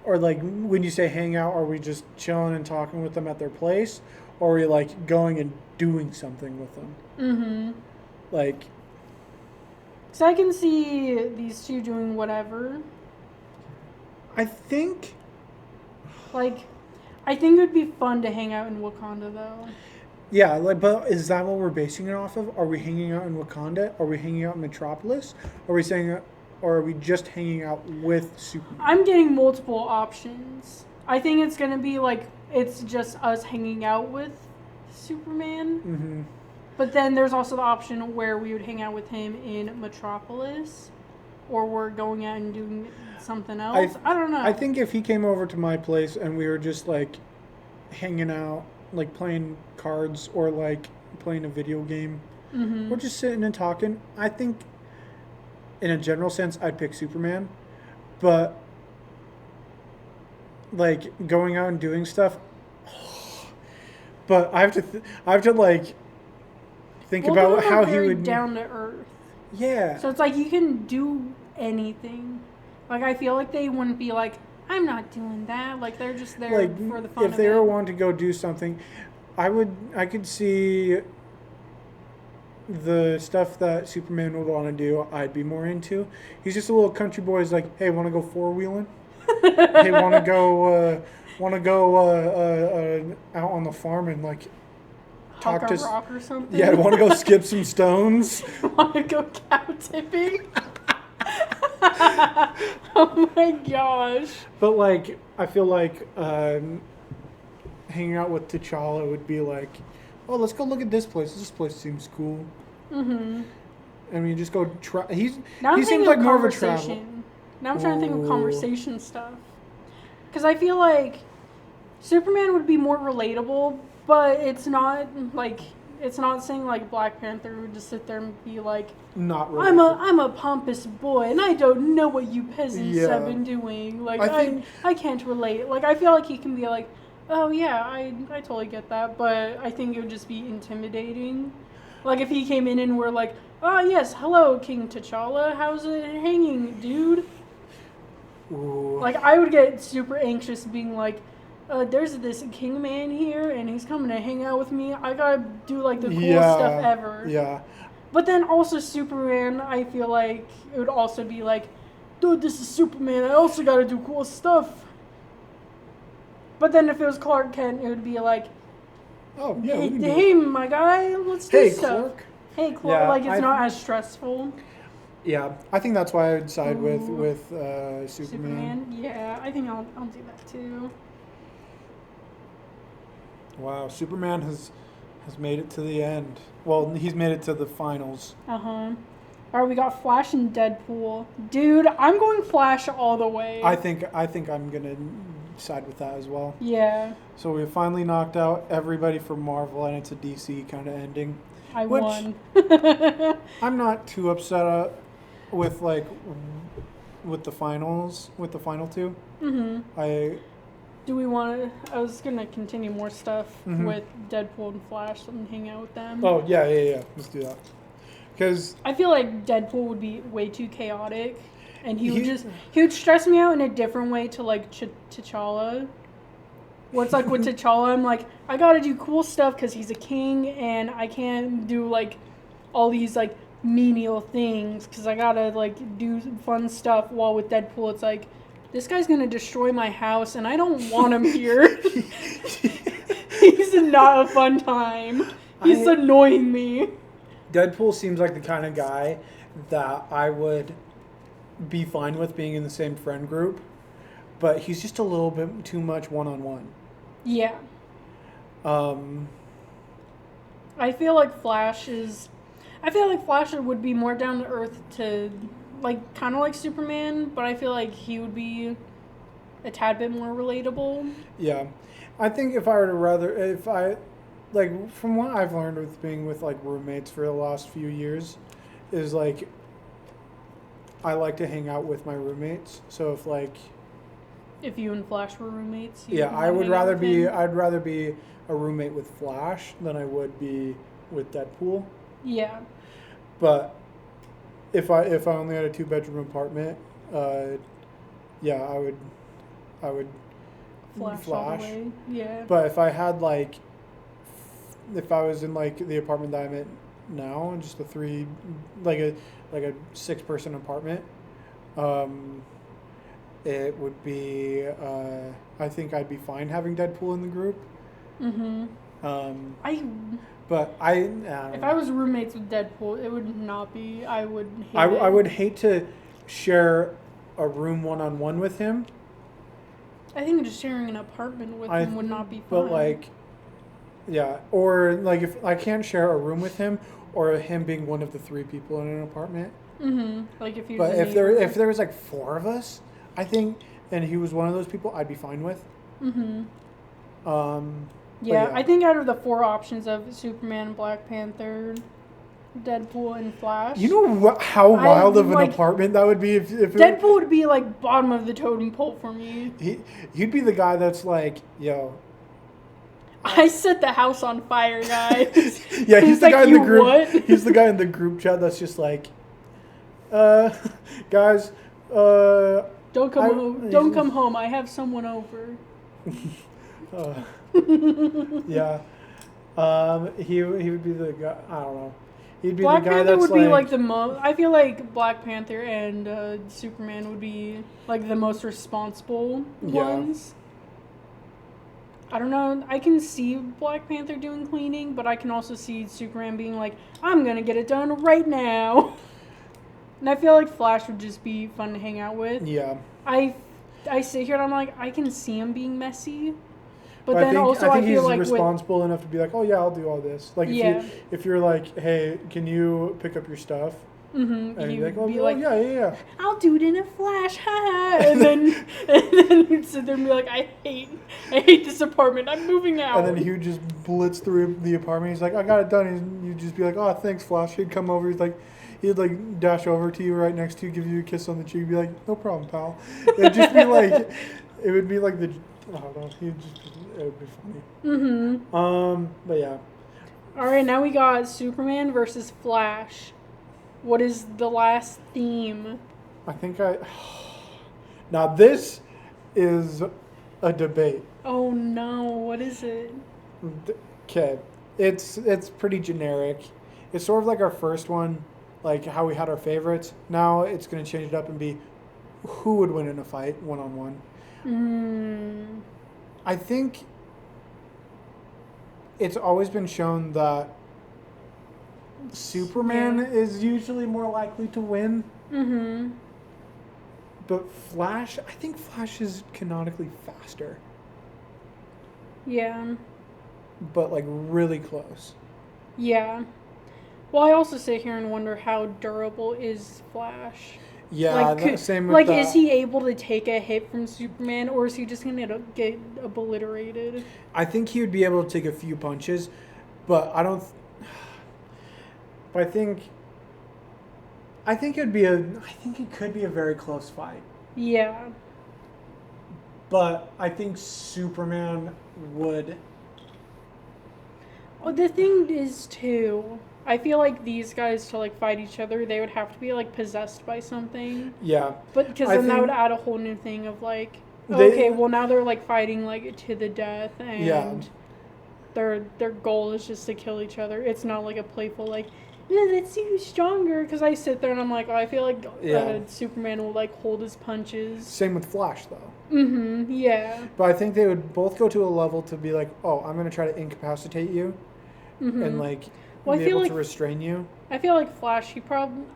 or like when you say hang out, are we just chilling and talking with them at their place, or are we like going and doing something with them? Mm-hmm. Like, So I can see these two doing whatever. I think, Like, I think it would be fun to hang out in Wakanda, though. yeah, like, but is that what we're basing it off of? Are we hanging out in Wakanda? Are we hanging out in Metropolis? Are we saying, or are we just hanging out with Superman? I'm getting multiple options. I think it's gonna be like it's just us hanging out with Superman. Mm-hmm. But then there's also the option where we would hang out with him in Metropolis, or we're going out and doing something else. I don't know. I think if he came over to my place and we were just like hanging out, like playing cards or like playing a video game, Mm-hmm. or just sitting and talking, I think in a general sense I'd pick Superman. But like going out and doing stuff, but I have to like think Well, about they're how he very would. down to earth. Yeah. So it's like you can do anything. Like I feel like they wouldn't be like, I'm not doing that. Like they're just there Like for the fun if of they it. were wanting to go do something, I could see the stuff that Superman would want to do. I'd be more into. He's just a little country boy. He's like, hey, want to go four wheeling? Hey, want to go out on the farm and like talk Hawk a to rock or something. yeah, want to go skip some stones. Want to go cow tipping? Oh my gosh. But like, I feel like hanging out with T'Challa would be like, oh, let's go look at this place. This place seems cool. Mm-hmm. I mean, just go try. Now I'm He thinking seems like of more of a travel. conversation. Now I'm trying to think of Ooh. conversation stuff. Because I feel like Superman would be more relatable, but it's not like it's not saying like Black Panther would just sit there and be like, Not really. I'm a pompous boy and I don't know what you peasants Yeah. have been doing. Like I think- I can't relate. Like I feel like he can be like, oh yeah, I totally get that, but I think it would just be intimidating. Like if he came in and were like, oh yes, hello King T'Challa, how's it hanging, dude? Ooh. Like I would get super anxious being like, there's this king man here and he's coming to hang out with me. I gotta do like the coolest stuff ever. Yeah. But then also Superman, I feel like it would also be like, dude, this is Superman. I also gotta do cool stuff. But then if it was Clark Kent, it would be like, Oh yeah. we hey, can do it. hey my guy, let's do Hey, stuff. Clark. Hey Clark, Yeah, like it's I- not as stressful. Yeah, I think that's why I would side with Ooh. Superman. Superman, yeah, I think I'll do that too. Wow, Superman has made it to the end. Well, he's made it to the finals. Alright, we got Flash and Deadpool. Dude, I'm going Flash all the way. I think I'm gonna side with that as well. Yeah, So we finally knocked out everybody from Marvel, and it's a DC kind of ending. I Which- won. I'm not too upset with like with the finals, with the final two. Mm-hmm. Do we want to? I was gonna continue more stuff Mhm. with Deadpool and Flash and hang out with them. Oh yeah. Let's do that. Because I feel like Deadpool would be way too chaotic, and he He- would stress me out in a different way to like T'Challa. What's like with T'Challa, I'm like I gotta do cool stuff because he's a king, and I can't do like all these like menial things because I gotta like do fun stuff. While with Deadpool, it's like this guy's gonna destroy my house, and I don't want him here. He's not a fun time. He's I- annoying me. Deadpool seems like the kind of guy that I would be fine with being in the same friend group, but he's just a little bit too much one-on-one. Yeah. Um, I feel like Flash would be more down to earth to, like, kind of like Superman, but I feel like he would be a tad bit more relatable. yeah, I think if I like from what I've learned with being with like roommates for the last few years, is like I like to hang out with my roommates. So if like If you and Flash were roommates, you yeah, wanna I would hang out rather with be him? I'd rather be a roommate with Flash than I would be with Deadpool. Yeah. But if I only had a 2-bedroom apartment, yeah, I would Flash all the way. Yeah. But if I had like if I was in like the apartment that I'm in now, just a three, like a 6-person apartment, um, it would be. I think I'd be fine having Deadpool in the group. Mm-hmm. I But I If I was roommates with Deadpool, it would not be. I would hate I it. would hate to share a room one-on-one with him. I think just sharing an apartment with him would not be fun. But like, yeah, or like if I can't share a room with him, or him being one of the 3 people in an apartment. Mm-hmm. Like if you. But if there was like 4 of us, I think, and he was one of those people, I'd be fine with. Mm-hmm. Yeah, I think out of the 4 options of Superman, Black Panther, Deadpool, and Flash. You know how wild of an apartment that would be if Deadpool would be like bottom of the totem pole for me. He'd be the guy that's like, yo. I set the house on fire, guys. Yeah, he's the like, guy in the group. What? He's the guy in the group chat that's just like, guys, don't come home. I have someone over. Yeah. He would be the guy. I don't know. He'd be Black the guy Panther that's would be like the most. I feel like Black Panther and Superman would be like the most responsible ones. I don't know. I can see Black Panther doing cleaning, but I can also see Superman being like, "I'm gonna get it done right now." And I feel like Flash would just be fun to hang out with. Yeah. I sit here and I'm like, I can see him being messy. But I then think, also I think feel he's like responsible enough to be like, oh yeah, I'll do all this. Like if you're like, hey, can you pick up your stuff? Mm-hmm. And you're like, be like, yeah. I'll do it in a flash, and then you'd sit there and be like, I hate this apartment. I'm moving out. And then he would just blitz through the apartment. He's like, I got it done. And you'd just be like, oh, thanks, Flash. He'd come over. He'd like dash over to you right next to you, give you a kiss on the cheek, be like, no problem, pal. It'd just be like, it would be like the, I don't know. It would be funny. Mm-hmm. But yeah. All right, now we got Superman versus Flash. What is the last theme? I think now this is a debate. Oh no, what is it? Okay, it's pretty generic. It's sort of like our first one, like how we had our favorites. Now it's going to change it up and be who would win in a fight, one-on-one. I think it's always been shown that Superman is usually more likely to win. Mm-hmm. But Flash, I think Flash is canonically faster. Yeah. But like really close. Yeah. Well, I also sit here and wonder how durable is Flash. Yeah, same with like, is he able to take a hit from Superman, or is he just going to get obliterated? I think he would be able to take a few punches, but I don't... But I think it could be a very close fight. Yeah. But I think Superman would... Well, the thing is, too, I feel like these guys, to, like, fight each other, they would have to be, like, possessed by something. Yeah. But, because then that would add a whole new thing of, like, well, now they're, like, fighting, like, to the death, and their goal is just to kill each other. It's not, like, a playful, like, yeah, let's see who's stronger. Because I sit there and I'm like, oh, I feel like Superman will, like, hold his punches. Same with Flash, though. Mm-hmm, yeah. But I think they would both go to a level to be like, oh, I'm going to try to incapacitate you and, like, be able to restrain you. I feel like Flash,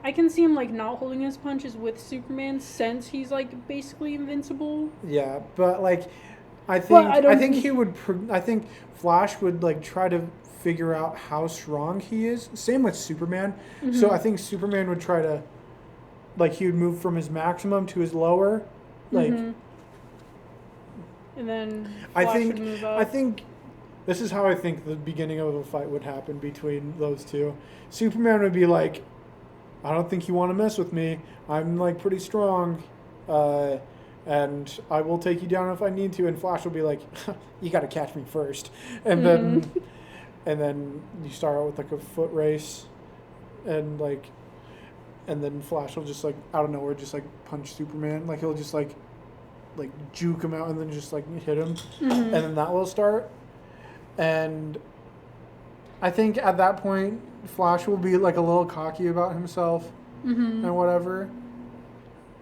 I can see him, like, not holding his punches with Superman since he's, like, basically invincible. Yeah, but, like, I think Flash would, like, try to figure out how strong he is. Same with Superman. Mm-hmm. So I think Superman would try to, like, he would move from his maximum to his lower, like. Mm-hmm. And then Flash would move up. I think this is how I think the beginning of a fight would happen between those two. Superman would be like, I don't think you want to mess with me. I'm, like, pretty strong, and I will take you down if I need to. And Flash will be like, you got to catch me first. And then you start out with, like, a foot race, and then Flash will just, like, out of nowhere just, like, punch Superman. Like, he'll just, like juke him out and then just, like, hit him. Mm-hmm. And then that will start. And I think at that point, Flash will be like a little cocky about himself and whatever.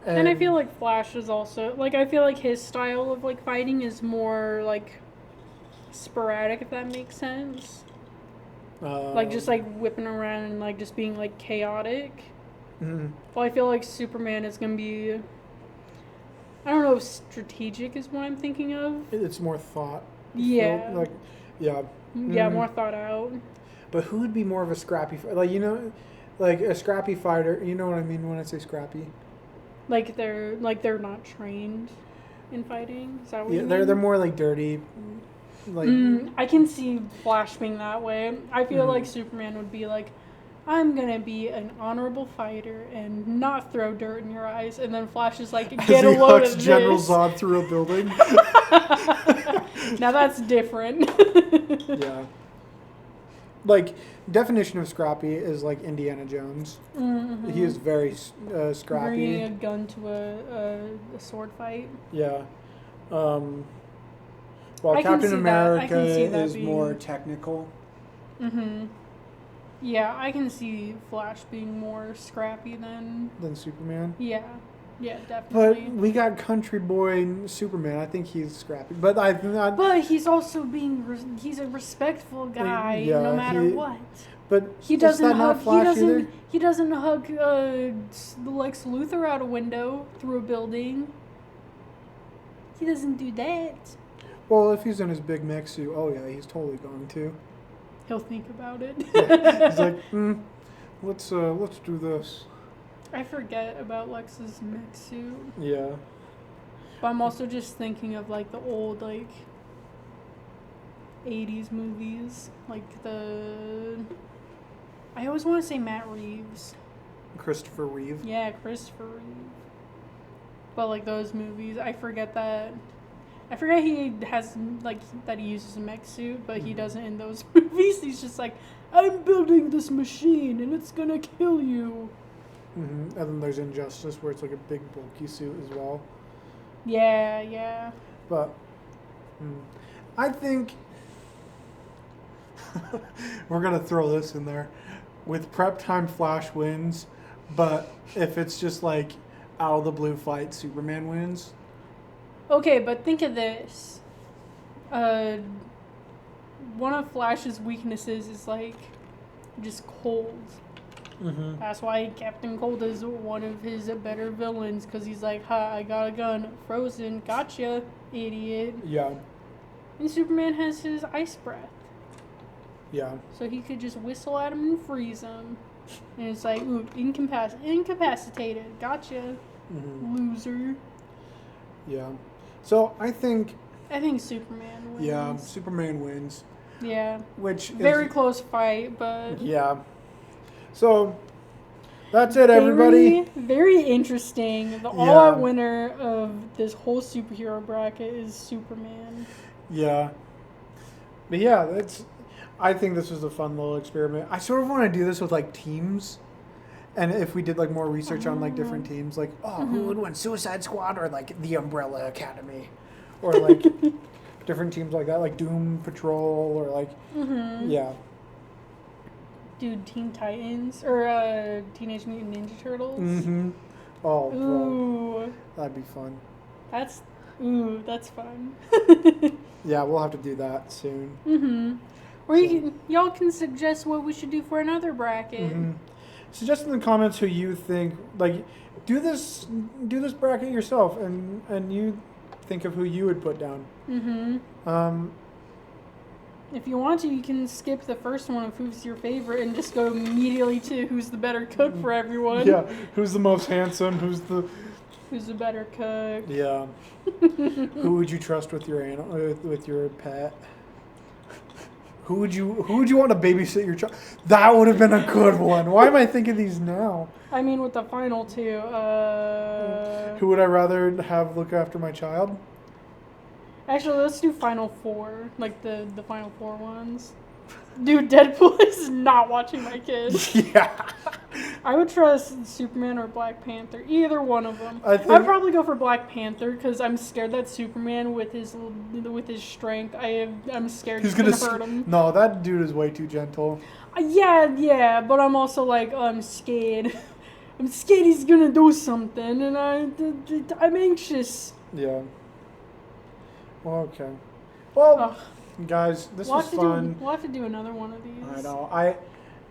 And I feel like Flash is also like I feel like his style of like fighting is more like sporadic, if that makes sense. Like just like whipping around and like just being like chaotic. Well, I feel like Superman is gonna be. I don't know if strategic is what I'm thinking of. It's more thought. Yeah. Like, yeah. Yeah, more thought out. But who would be more of a scrappy, like, you know, like a scrappy fighter? You know what I mean when I say scrappy? Like they're not trained in fighting. Is that what you mean? They're more like dirty. Like I can see Flash being that way. I feel like Superman would be like, I'm gonna be an honorable fighter and not throw dirt in your eyes. And then Flash is like, get a load of this. General Zod through a building. Now that's different. Yeah. Like, definition of scrappy is like Indiana Jones. He is very scrappy. Bringing a gun to a sword fight. Yeah. While I can Captain see that. America I can see that is being- more technical. Yeah, I can see Flash being more scrappy than Superman. Yeah, But definitely. we got Country Boy Superman. I think he's scrappy. But But he's also he's a respectful guy, Yeah, no matter what. But He is doesn't that not hug. Flash either? He doesn't hug Lex Luthor out a window through a building. He doesn't do that. Well, if he's in his big mech suit, oh yeah, he's totally going to. He'll think about it. He's like, let's do this. I forget about Lex's mech suit, Yeah. but I'm also just thinking of like the old like 80s movies, like I always want to say Matt Reeves. Christopher Reeve. Yeah, Christopher Reeve. But like those movies, I forget he has like that he uses a mech suit, but he doesn't in those movies. He's just like, I'm building this machine and it's gonna kill you. And then there's Injustice, where it's like a big bulky suit as well. Yeah. But I think we're gonna throw this in there. With prep time, Flash wins, but if it's just like out of the blue fight, Superman wins. Okay, but think of this. One of Flash's weaknesses is like just cold. That's why Captain Cold is one of his better villains, because he's like, ha, I got a gun, frozen, gotcha, idiot. Yeah. And Superman has his ice breath, Yeah. so he could just whistle at him and freeze him. And it's like, ooh, incapacitated, gotcha, loser. Yeah. So I think Superman wins. yeah, Superman wins. Yeah. Which Very is, close fight, but yeah. So that's it, everybody. Very interesting. The all-out winner of this whole superhero bracket is Superman. Yeah. But yeah, I think this was a fun little experiment. I sort of want to do this with like teams. And if we did like more research on like different teams, like, who would win, Suicide Squad or like the Umbrella Academy? Or like different teams like that, like Doom Patrol or like, yeah. Dude, Teen Titans or Teenage Mutant Ninja Turtles. Oh, bro. Ooh, That'd be fun. that's fun. Yeah, we'll have to do that soon. Or y'all can suggest what we should do for another bracket. Suggest in the comments who you think, like, do this bracket yourself, and you think of who you would put down. If you want to, you can skip the first one of who's your favorite and just go immediately to who's the better cook for everyone. Yeah, who's the most handsome? Who's the better cook? Yeah. Who would you trust with your with your pet? Who would you want to babysit your child? That would have been a good one. Why am I thinking these now? I mean, with the final two, Who would I rather have look after my child? actually, let's do final four, like the final four ones. Dude, Deadpool is not watching my kids. Yeah. I would trust Superman or Black Panther. Either one of them. I think- I'd probably go for Black Panther because I'm scared that Superman with his strength, I'm scared he's gonna hurt him. No, that dude is way too gentle. Yeah, but I'm also like, I'm scared. I'm scared he's gonna do something, and I'm anxious. Yeah. Well, okay. Well, Ugh. guys, this was fun. We'll have to do another one of these. I know.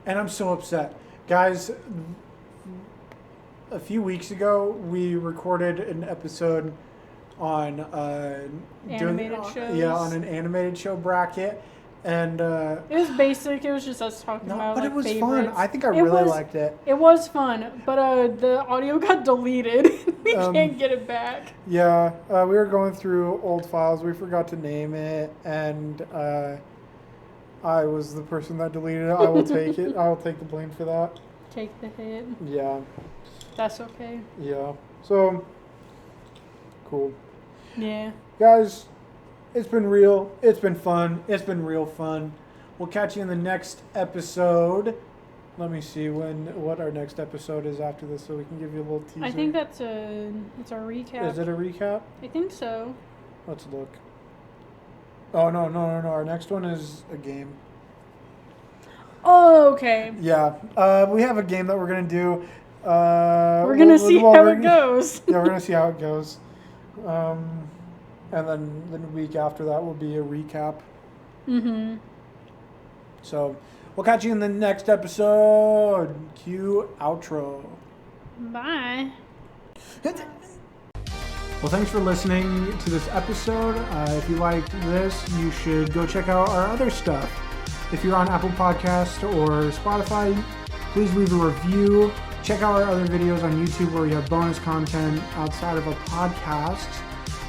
And I'm so upset. Guys, a few weeks ago, we recorded an episode on Animated shows. Yeah, on an animated show bracket. And it was basic. It was just us talking about but like it was favorites. fun. I think I really liked it. It was fun, but the audio got deleted. We can't get it back. Yeah, we were going through old files. We forgot to name it, and I was the person that deleted it. I will take it. I will take the blame for that. Take the hit. Yeah. That's okay. Yeah. So, cool. Yeah. Guys, it's been real. It's been fun. It's been real fun. We'll catch you in the next episode. Let me see what our next episode is after this, so we can give you a little teaser. I think it's our recap. Is it a recap? I think so. Let's look. Oh, no. Our next one is a game. Oh, okay. Yeah. We have a game that we're going to do. We're going to see how it goes. Yeah, we're going to see how it goes. And then the week after that will be a recap. Mm-hmm. So, we'll catch you in the next episode. Cue outro. Bye. Well, thanks for listening to this episode. If you liked this, you should go check out our other stuff. If you're on Apple Podcasts or Spotify, please leave a review. Check out our other videos on YouTube where we have bonus content outside of a podcast.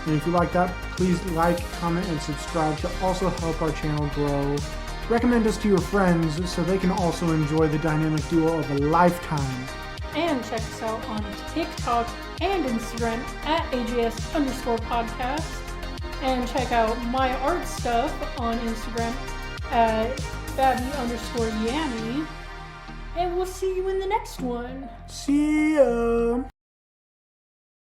And if you like that, please like, comment, and subscribe to also help our channel grow. Recommend us to your friends so they can also enjoy the dynamic duo of a lifetime. And check us out on TikTok and Instagram at AGS_podcast. And check out my art stuff on Instagram at Babby_Yami. And we'll see you in the next one. See ya!